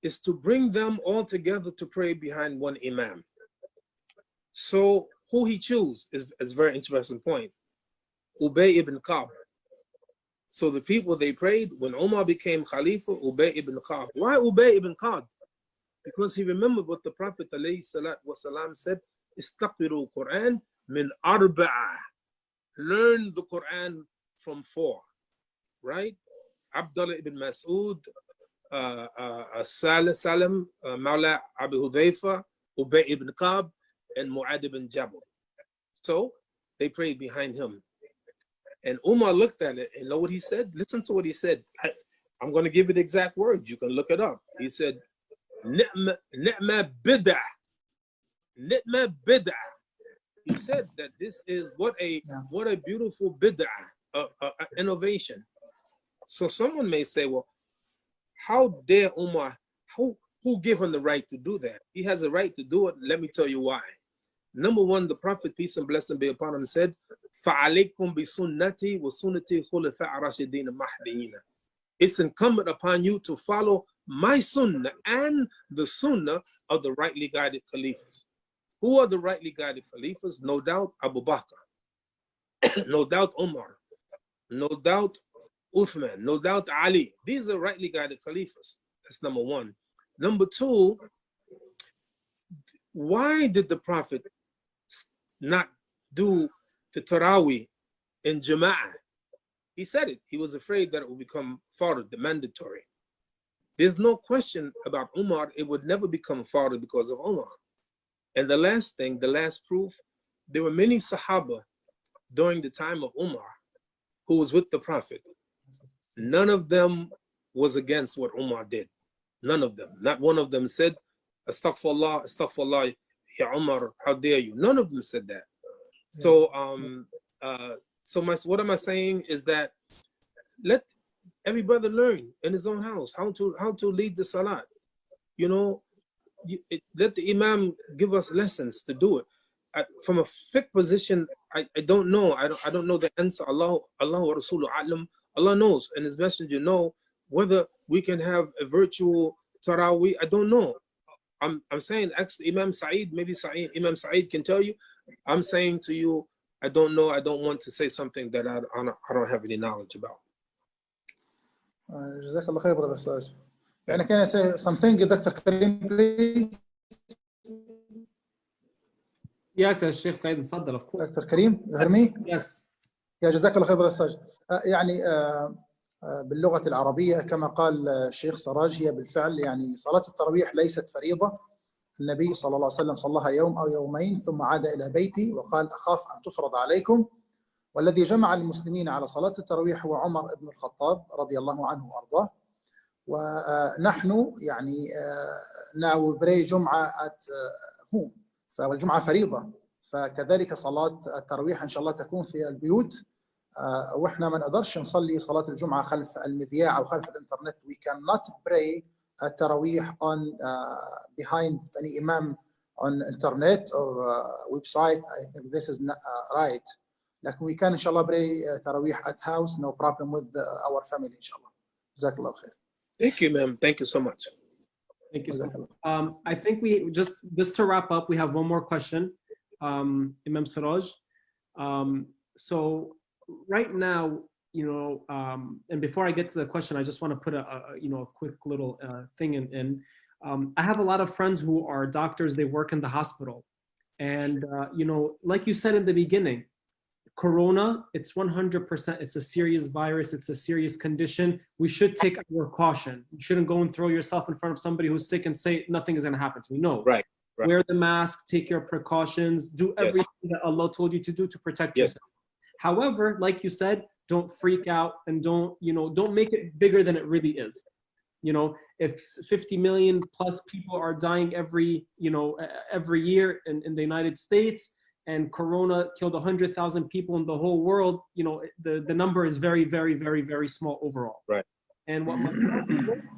is to bring them all together to pray behind one Imam. So who he chose is a very interesting point. Ubay ibn Ka'b. So the people, they prayed when Umar became Khalifa, Ubay ibn Ka'b. Why Ubay ibn Ka'b? Because he remembered what the Prophet ﷺ said, Istaqbiru Quran min arba'ah. Learn the Quran from 4, right? Abdullah ibn Mas'ud, Salim, Mawla Abu Hudayfa, Ubay ibn Ka'b, and Mu'ad ibn Jabal. So they prayed behind him. And Umar looked at it and know what he said? Listen to what he said. I'm going to give you the exact words. You can look it up. He said, Ni'ma bid'ah. Ni'ma bid'ah. He said that this is what a beautiful bid'ah, innovation. So someone may say, well, how dare Umar, who gave him the right to do that? He has a right to do it. Let me tell you why. Number one, the Prophet, peace and blessing be upon him, said, فَعَلَيْكُمْ بِسُنَّتِي وَسُنَّتِ خُلَفَاءِ رَاشِدِينَ مَهْدِيِّينَ. It's incumbent upon you to follow my sunnah and the sunnah of the rightly guided Khalifas. Who are the rightly guided Khalifas? No doubt Abu Bakr, no doubt Umar, no doubt Uthman, no doubt Ali. These are rightly guided Khalifas. That's number one. Number two, why did the Prophet not do the Taraweeh in Jama'ah? He said it. He was afraid that it would become fard, the mandatory. There's no question about Umar. It would never become fard because of Umar. And the last thing, the last proof, there were many Sahaba during the time of Umar who was with the Prophet. None of them was against what Umar did. None of them. Not one of them said, Astaghfirullah, Astaghfirullah, Ya Umar, how dare you? None of them said that. So, what am I saying is that let every brother learn in his own house how to lead the salat. You know, let the Imam give us lessons to do it. From a fiqh position, I don't know. I don't know the answer. Allah wa Rasuluhu a'lam. Allah knows, and His Messenger know whether we can have a virtual Taraweeh. I don't know. I'm saying, ask Imam Sa'id. Maybe Imam Sa'id can tell you. I'm saying to you, I don't know. I don't want to say something that I don't have any knowledge about. جزاك الله خير, brother Siraj. يعني can I say something, Dr. Karim, please? Yes, Sheikh Said, تفضل, of course. Dr. Karim, you hear me? Yes. يا جزاك الله خير, brother Siraj. يعني باللغة العربية كما قال الشيخ سراج, هي بالفعل يعني صلاة التراويح ليست فريضة. النبي صلى الله عليه وسلم صلىها يوم أو يومين ثم عاد إلى بيته وقال أخاف أن تفرض عليكم. والذي جمع المسلمين على صلاة التراويح هو عمر بن الخطاب رضي الله عنه وأرضاه. ونحن يعني now pray جمعة at home, فالجمعة فريضة, فكذلك صلاة التراويح إن شاء الله تكون في البيوت واحنا ما نقدرش نصلي صلاة الجمعة خلف المذياع أو خلف الإنترنت. We cannot pray Taraweeh on behind any imam on internet or website. I think this is not right. لكن we can inshallah pray Taraweeh at house, no problem with our family inshallah. Jazakallah khair. Thank you, ma'am. Thank you so much. Thank you so much. I think we just to wrap up, we have one more question, Imam Siraj. So right now, and before I get to the question, I just want to put a quick little thing in. I have a lot of friends who are doctors. They work in the hospital, and like you said in the beginning, Corona, it's 100%. It's a serious virus. It's a serious condition. We should take our caution. You shouldn't go and throw yourself in front of somebody who's sick and say nothing is going to happen to me. No. Right. Wear the mask. Take your precautions. Do everything that Allah told you to do to protect yourself. However, like you said, don't freak out and don't make it bigger than it really is. If 50 million plus people are dying every year in the United States, and Corona killed 100,000 people in the whole world, the number is very, very, very, very small overall. Right. And what my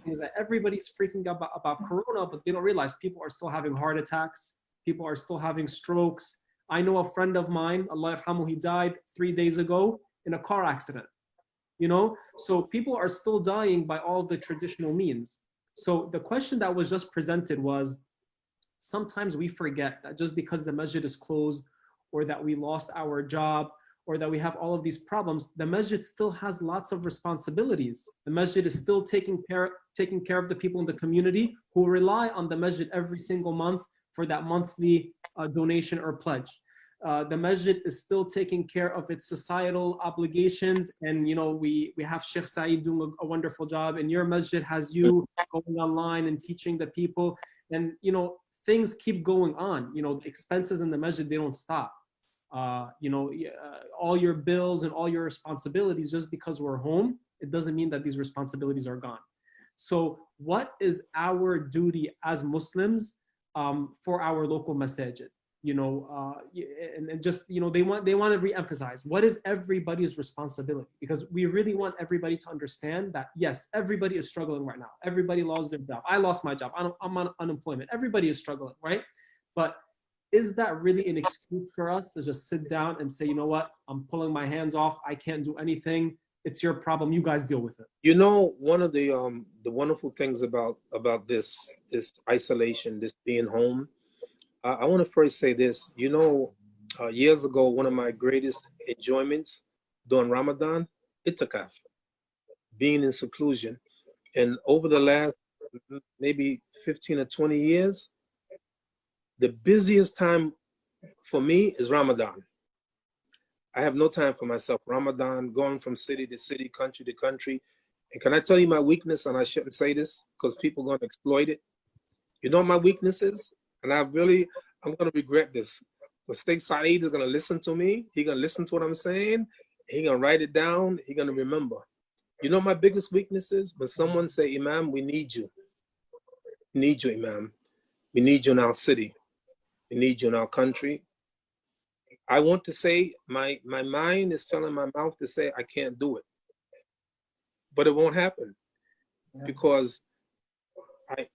is that everybody's freaking out about Corona, but they don't realize people are still having heart attacks. People are still having strokes. I know a friend of mine, Allah yarhamu, he died 3 days ago in a car accident. So people are still dying by all the traditional means. So the question that was just presented was, sometimes we forget that just because the masjid is closed, or that we lost our job, or that we have all of these problems, the masjid still has lots of responsibilities. The masjid is still taking care of the people in the community who rely on the masjid every single month for that monthly donation or pledge. The masjid is still taking care of its societal obligations, and we have Sheikh Saeed doing a wonderful job, and your masjid has you going online and teaching the people, and things keep going on. The expenses in the masjid, they don't stop. All your bills and all your responsibilities, just because we're home, it doesn't mean that these responsibilities are gone. So what is our duty as Muslims for our local masajid? And just they want to re-emphasize what is everybody's responsibility, because we really want everybody to understand that yes, everybody is struggling right now. Everybody lost their job. I lost my job. I'm on unemployment. Everybody is struggling, right? But is that really an excuse for us to just sit down and say, you know what, I'm pulling my hands off, I can't do anything, it's your problem, you guys deal with it? One of the wonderful things about this isolation, this being home, I want to first say this. Years ago, one of my greatest enjoyments during Ramadan, itikaf, being in seclusion. And over the last maybe 15 or 20 years, the busiest time for me is Ramadan. I have no time for myself. Ramadan, going from city to city, country to country. And can I tell you my weakness? And I shouldn't say this because people are going to exploit it. You know what my weakness is? And I'm going to regret this. But Sheikh Saeed is going to listen to me. He's going to listen to what I'm saying. He's going to write it down. He's going to remember. You know my biggest weakness is? When someone say, Imam, we need you. We need you, Imam. We need you in our city. We need you in our country. I want to say, my mind is telling my mouth to say, I can't do it. But it won't happen. Because I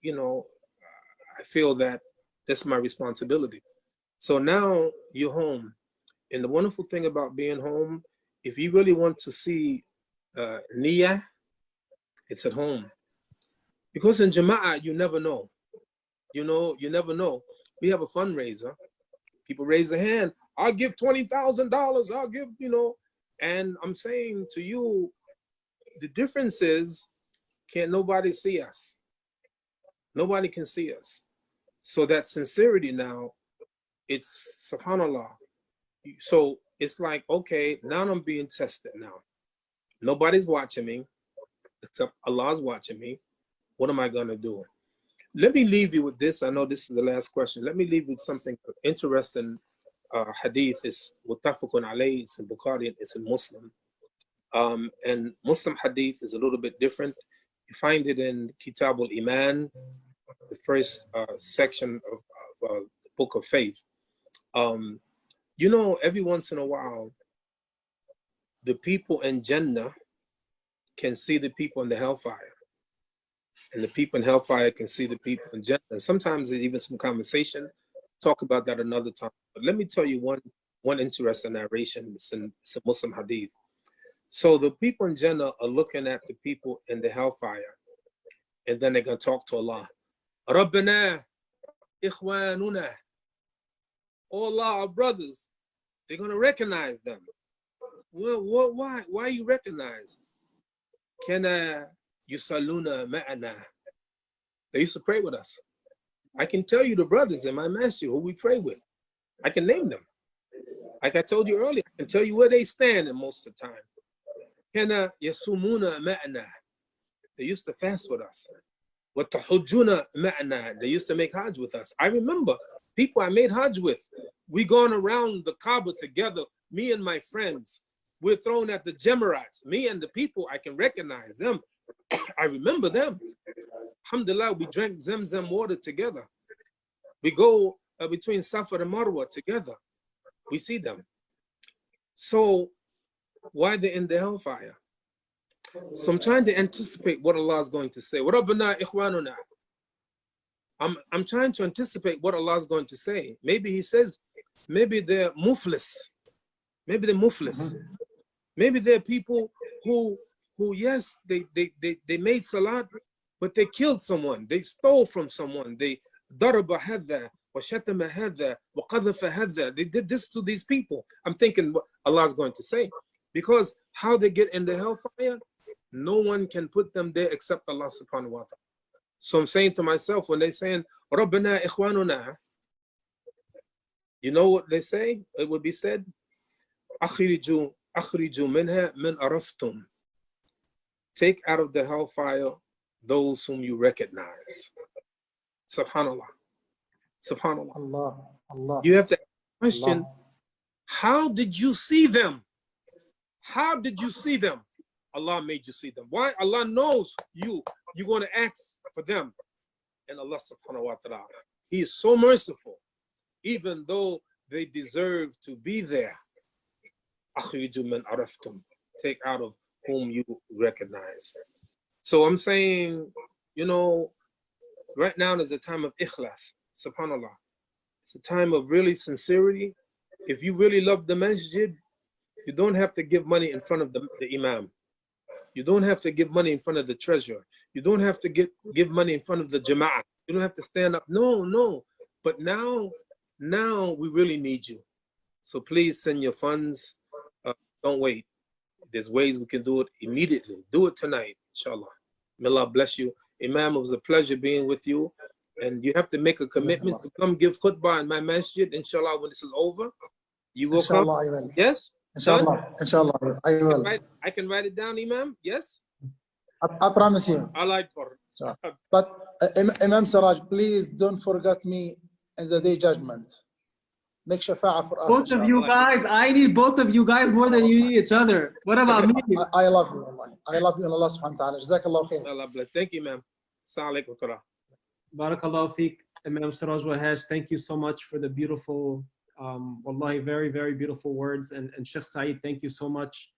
feel that that's my responsibility. So now you're home. And the wonderful thing about being home, if you really want to see Niyah, it's at home. Because in Jama'ah, you never know. You never know. We have a fundraiser. People raise their hand. I'll give $20,000. I'll give, And I'm saying to you, the difference is, can't nobody see us. Nobody can see us. So that sincerity now, it's subhanAllah. So it's like, okay, now I'm being tested now. Nobody's watching me, except Allah's watching me. What am I going to do? Let me leave you with this. I know this is the last question. Let me leave you with something interesting. Hadith is muttafaqun alayh. It's in Bukhari. It's in Muslim. And Muslim hadith is a little bit different. You find it in Kitab al-Iman, the first section of the Book of Faith. Every once in a while, the people in Jannah can see the people in the hellfire. And the people in hellfire can see the people in Jannah. And sometimes there's even some conversation. Talk about that another time. But let me tell you one interesting narration. It's a Muslim hadith. So the people in Jannah are looking at the people in the hellfire. And then they're going to talk to Allah. Rabbana, ikhwanuna. Oh Allah, our brothers. They're going to recognize them. Well, why you recognize? Kana yusalluna ma'ana. They used to pray with us. I can tell you the brothers in my masjid who we pray with. I can name them. Like I told you earlier, I can tell you where they stand in most of the time. Kana yasumuna ma'ana. They used to fast with us. Watahujjuna ma'ana. They used to make hajj with us. I remember people I made hajj with. We gone around the Kaaba together, me and my friends. We're thrown at the Jemerats. Me and the people, I can recognize them. I remember them. Alhamdulillah, we drank Zamzam water together. We go between Safa and Marwa together. We see them. So why they're in the hellfire? So I'm trying to anticipate what Allah is going to say. وَرَبَّنَا إِخْوَانُنَا. I'm trying to anticipate what Allah is going to say. Maybe he says, maybe they're muflis. Maybe they're muflis. Maybe they're people who yes, they made salat, but they killed someone. They stole from someone. They daraba hadha wa shatama hadha wa qadhafa hadha. They did this to these people. I'm thinking what Allah is going to say. Because how they get in the hellfire, no one can put them there except Allah subhanahu wa ta'ala. So I'm saying to myself, when they're saying, Rabbana ikhwanuna, you know what they say? It would be said, Akhriju minha min araftum. Take out of the hellfire those whom you recognize. Subhanallah. Subhanallah. Allah. You have to question, how did you see them? How did you see them? Allah made you see them. Why? Allah knows you. You're going to ask for them. And Allah subhanahu wa ta'ala, He is so merciful, even though they deserve to be there. Akhriju min araftum. Take out of whom you recognize. So I'm saying, you know, right now is a time of ikhlas, subhanallah. It's a time of really sincerity. If you really love the masjid, you don't have to give money in front of the imam. You don't have to give money in front of the treasurer. You don't have to give money in front of the jama'ah. You don't have to stand up. No. But now we really need you. So please send your funds. Don't wait. There's ways we can do it immediately. Do it tonight, inshallah. May Allah bless you. Imam, it was a pleasure being with you. And you have to make a commitment to come give khutbah in my masjid, inshallah, when this is over. You will inshallah, come? I will. Yes? Inshallah, I will. I can write it down, Imam? Yes? I promise you. I like it. But Imam Siraj, please don't forget me in the day judgment. Make shafa'ah for us. Both of you guys, I need both of you guys more than you need each other. What about me? I love you, Allah. I love you, and Allah subhanahu wa ta'ala. Jazakallah khair. Allah bless. Thank you, ma'am. Assalamu alaikum. Barakallahu feek, Imam Siraj Wahhaj. Thank you so much for the beautiful, wallahi, very, very beautiful words. And Sheikh Saeed, thank you so much.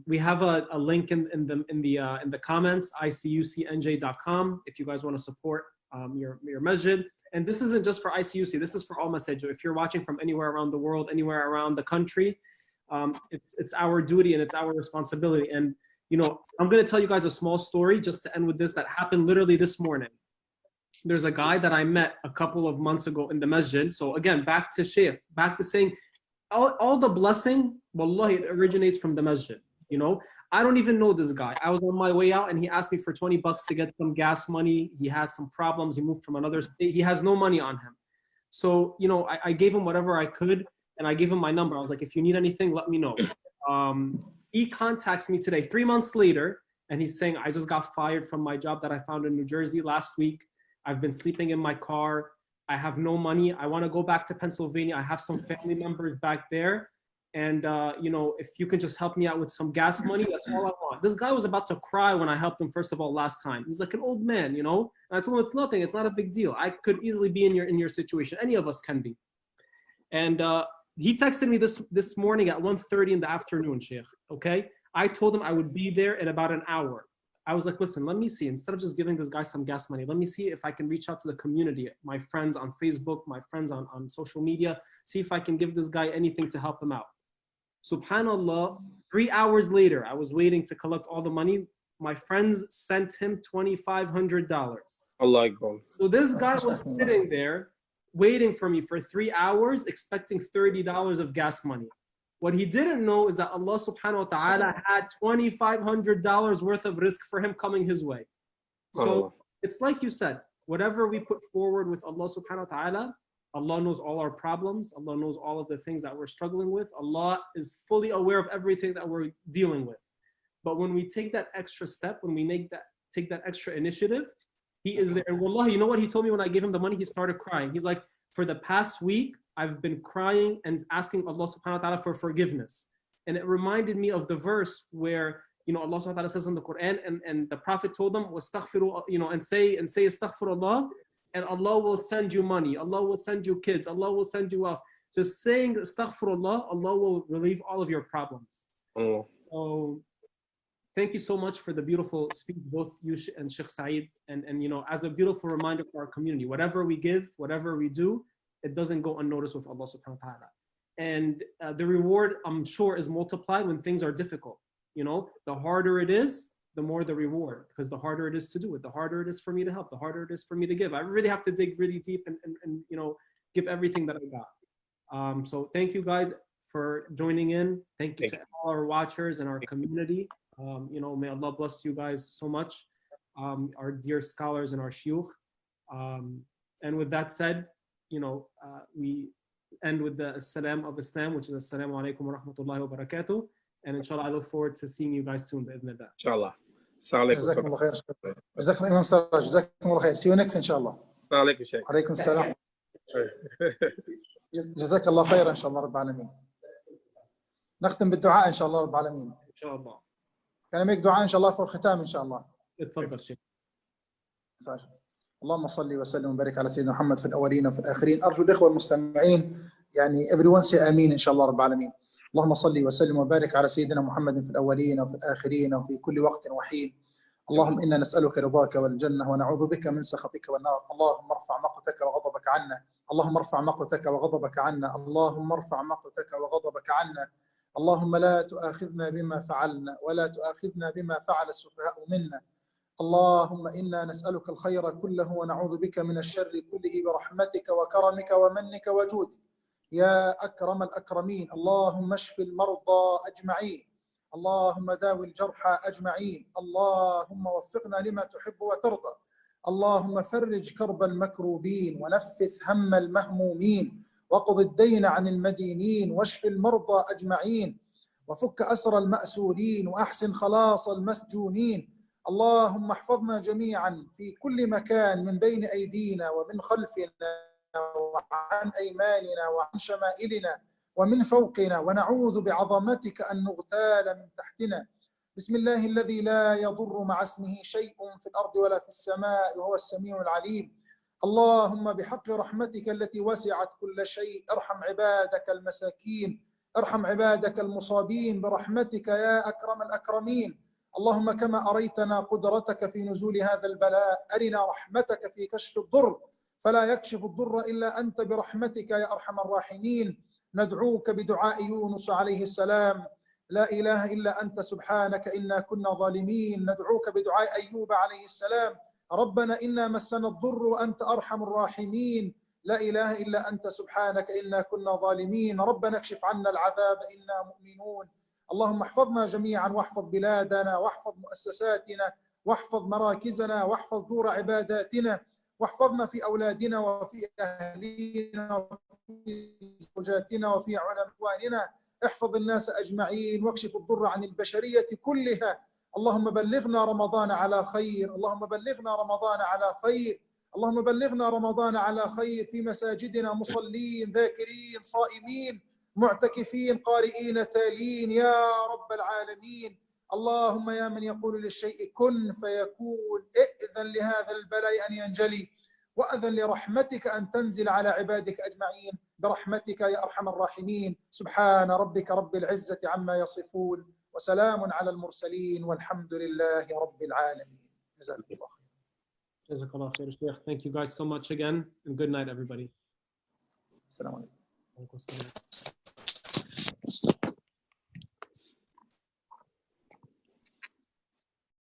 We have a link in the comments, icucnj.com, if you guys want to support your masjid. And this isn't just for ICUC, this is for all masjid. If you're watching from anywhere around the world, anywhere around the country, it's our duty and it's our responsibility. And you know, I'm going to tell you guys a small story just to end with this that happened literally this morning. There's a guy that I met a couple of months ago in the masjid. So again, back to Shaykh, back to saying all the blessing, wallahi, it originates from the masjid. You know, I don't even know this guy. I was on my way out and he asked me for 20 bucks to get some gas money. He has some problems. He moved from another state. He has no money on him. So, you know, I gave him whatever I could and I gave him my number. I was like, if you need anything, let me know. He contacts me today, 3 months later, and he's saying, I just got fired from my job that I found in New Jersey last week. I've been sleeping in my car. I have no money. I want to go back to Pennsylvania. I have some family members back there. And, you know, if you can just help me out with some gas money, that's all I want. This guy was about to cry when I helped him, first of all, last time. He's like an old man, you know? And I told him it's nothing. It's not a big deal. I could easily be in your situation. Any of us can be. And he texted me this morning at 1:30 in the afternoon, Sheikh. Okay, I told him I would be there in about an hour. I was like, listen, let me see. Instead of just giving this guy some gas money, let me see if I can reach out to the community, my friends on Facebook, my friends on social media, see if I can give this guy anything to help him out. Subhanallah, 3 hours later, I was waiting to collect all the money. My friends sent him $2,500. Allah Akbar. So this guy was sitting there waiting for me for 3 hours, expecting $30 of gas money. What he didn't know is that Allah subhanahu wa ta'ala had $2,500 worth of risk for him coming his way. So it's like you said, whatever we put forward with Allah subhanahu wa ta'ala, Allah knows all our problems. Allah knows all of the things that we're struggling with. Allah is fully aware of everything that we're dealing with. But when we take that extra step, when we take that extra initiative, He is there. And wallahi, you know what he told me when I gave him the money? He started crying. He's like, for the past week, I've been crying and asking Allah subhanahu wa ta'ala for forgiveness. And it reminded me of the verse where, you know, Allah subhanahu wa ta'ala says in the Quran, and the Prophet told them, wastaghfiru, you know, and say astaghfirullah, and Allah will send you money. Allah will send you kids. Allah will send you wealth. Just saying astaghfirullah, Allah will relieve all of your problems. So thank you so much for the beautiful speech, both you and Sheikh Saeed, and you know, as a beautiful reminder for our community, whatever we give, whatever we do, it doesn't go unnoticed with Allah subhanahu wa ta'ala. And the reward, I'm sure, is multiplied when things are difficult. You know, the harder it is, the more the reward, because the harder it is to do it, the harder it is for me to help, the harder it is for me to give. I really have to dig really deep and you know, give everything that I got. So thank you guys for joining in. Thank you to all our watchers and our community. You know, may Allah bless you guys so much, our dear scholars and our shuyukh. And with that said, you know, we end with the salam of Islam, which is assalamu alaikum wa rahmatullahi wa barakatuh. And inshallah, I look forward to seeing you guys soon. Bi'idhnillah. Inshallah. جزاكم الله خير. جزاكم إمام سراج. جزاكم الله خير. See you next inshallah. عليكم السلام. عليكم السلام. جزاك الله خير إن شاء الله رب العالمين. نختم بالدعاء إن شاء الله رب العالمين. إن شاء الله. Can I make دعاء إن شاء الله for الختام إن شاء الله. اتفضل شيخ. اللهم صل وسلم وبارك على سيدنا محمد في الأولين وفي الآخرين. أرجو الإخوة المستمعين يعني everyone say آمين إن شاء الله رب العالمين. اللهم صل وسلم وبارك على سيدنا محمد في الأولين وفي الآخرين وفي كل وقت وحين. اللهم إنا نسألك رضاك والجنة ونعوذ بك من سخطك والنار. اللهم ارفع مقتك وغضبك عنا. اللهم ارفع مقتك وغضبك عنا. اللهم ارفع مقتك وغضبك عنا. اللهم لا تؤاخذنا بما فعلنا ولا تؤاخذنا بما فعل السفهاء منا. اللهم إنا نسألك الخير كله ونعوذ بك من الشر كله برحمتك وكرمك ومنك وجودك يا أكرم الأكرمين. اللهم اشف المرضى أجمعين. اللهم داوي الجرحى أجمعين. اللهم وفقنا لما تحب وترضى. اللهم فرج كرب المكروبين ونفث هم المهمومين وقض الدين عن المدينين واشف المرضى أجمعين وفك أسر المأسورين وأحسن خلاص المسجونين. اللهم احفظنا جميعا في كل مكان من بين أيدينا ومن خلفنا وعن أيماننا وعن شمائلنا ومن فوقنا ونعوذ بعظمتك أن نغتال من تحتنا. بسم الله الذي لا يضر مع اسمه شيء في الأرض ولا في السماء وهو السميع العليم. اللهم بحق رحمتك التي وسعت كل شيء ارحم عبادك المساكين، ارحم عبادك المصابين برحمتك يا أكرم الأكرمين. اللهم كما أريتنا قدرتك في نزول هذا البلاء أرنا رحمتك في كشف الضر فلا يكشف الضر إلا أنت برحمتك يا أرحم الراحمين. ندعوك بدعاء يونس عليه السلام لا إله إلا أنت سبحانك إنا كنا ظالمين. ندعوك بدعاء أيوب عليه السلام ربنا إنا مسنا الضر وأنت أرحم الراحمين. لا إله إلا أنت سبحانك إنا كنا ظالمين. ربنا اكشف عنا العذاب إنا مؤمنون. اللهم احفظنا جميعا واحفظ بلادنا واحفظ مؤسساتنا واحفظ مراكزنا واحفظ دور عباداتنا واحفظنا في أولادنا وفي أهلينا وفي زوجاتنا وفي عنواننا. احفظ الناس أجمعين واكشف الضر عن البشرية كلها. اللهم بلغنا رمضان على خير. اللهم بلغنا رمضان على خير. اللهم بلغنا رمضان على خير في مساجدنا مصلين ذاكرين صائمين معتكفين قارئين تالين يا رب العالمين. اللهم يا من يقول للشيء كن فيكون ائذن لهذا البلاء أن ينجلي وأذن لرحمتك أن تنزل على عبادك أجمعين برحمتك يا أرحم الراحمين. سبحان ربك رب العزة عما يصفون وسلام على المرسلين والحمد لله رب العالمين. جزاكم الله خير. Jazakallah khair, Sheikh. Thank you guys so much again, and good night, everybody. السلام عليكم. Wa alaikum assalam.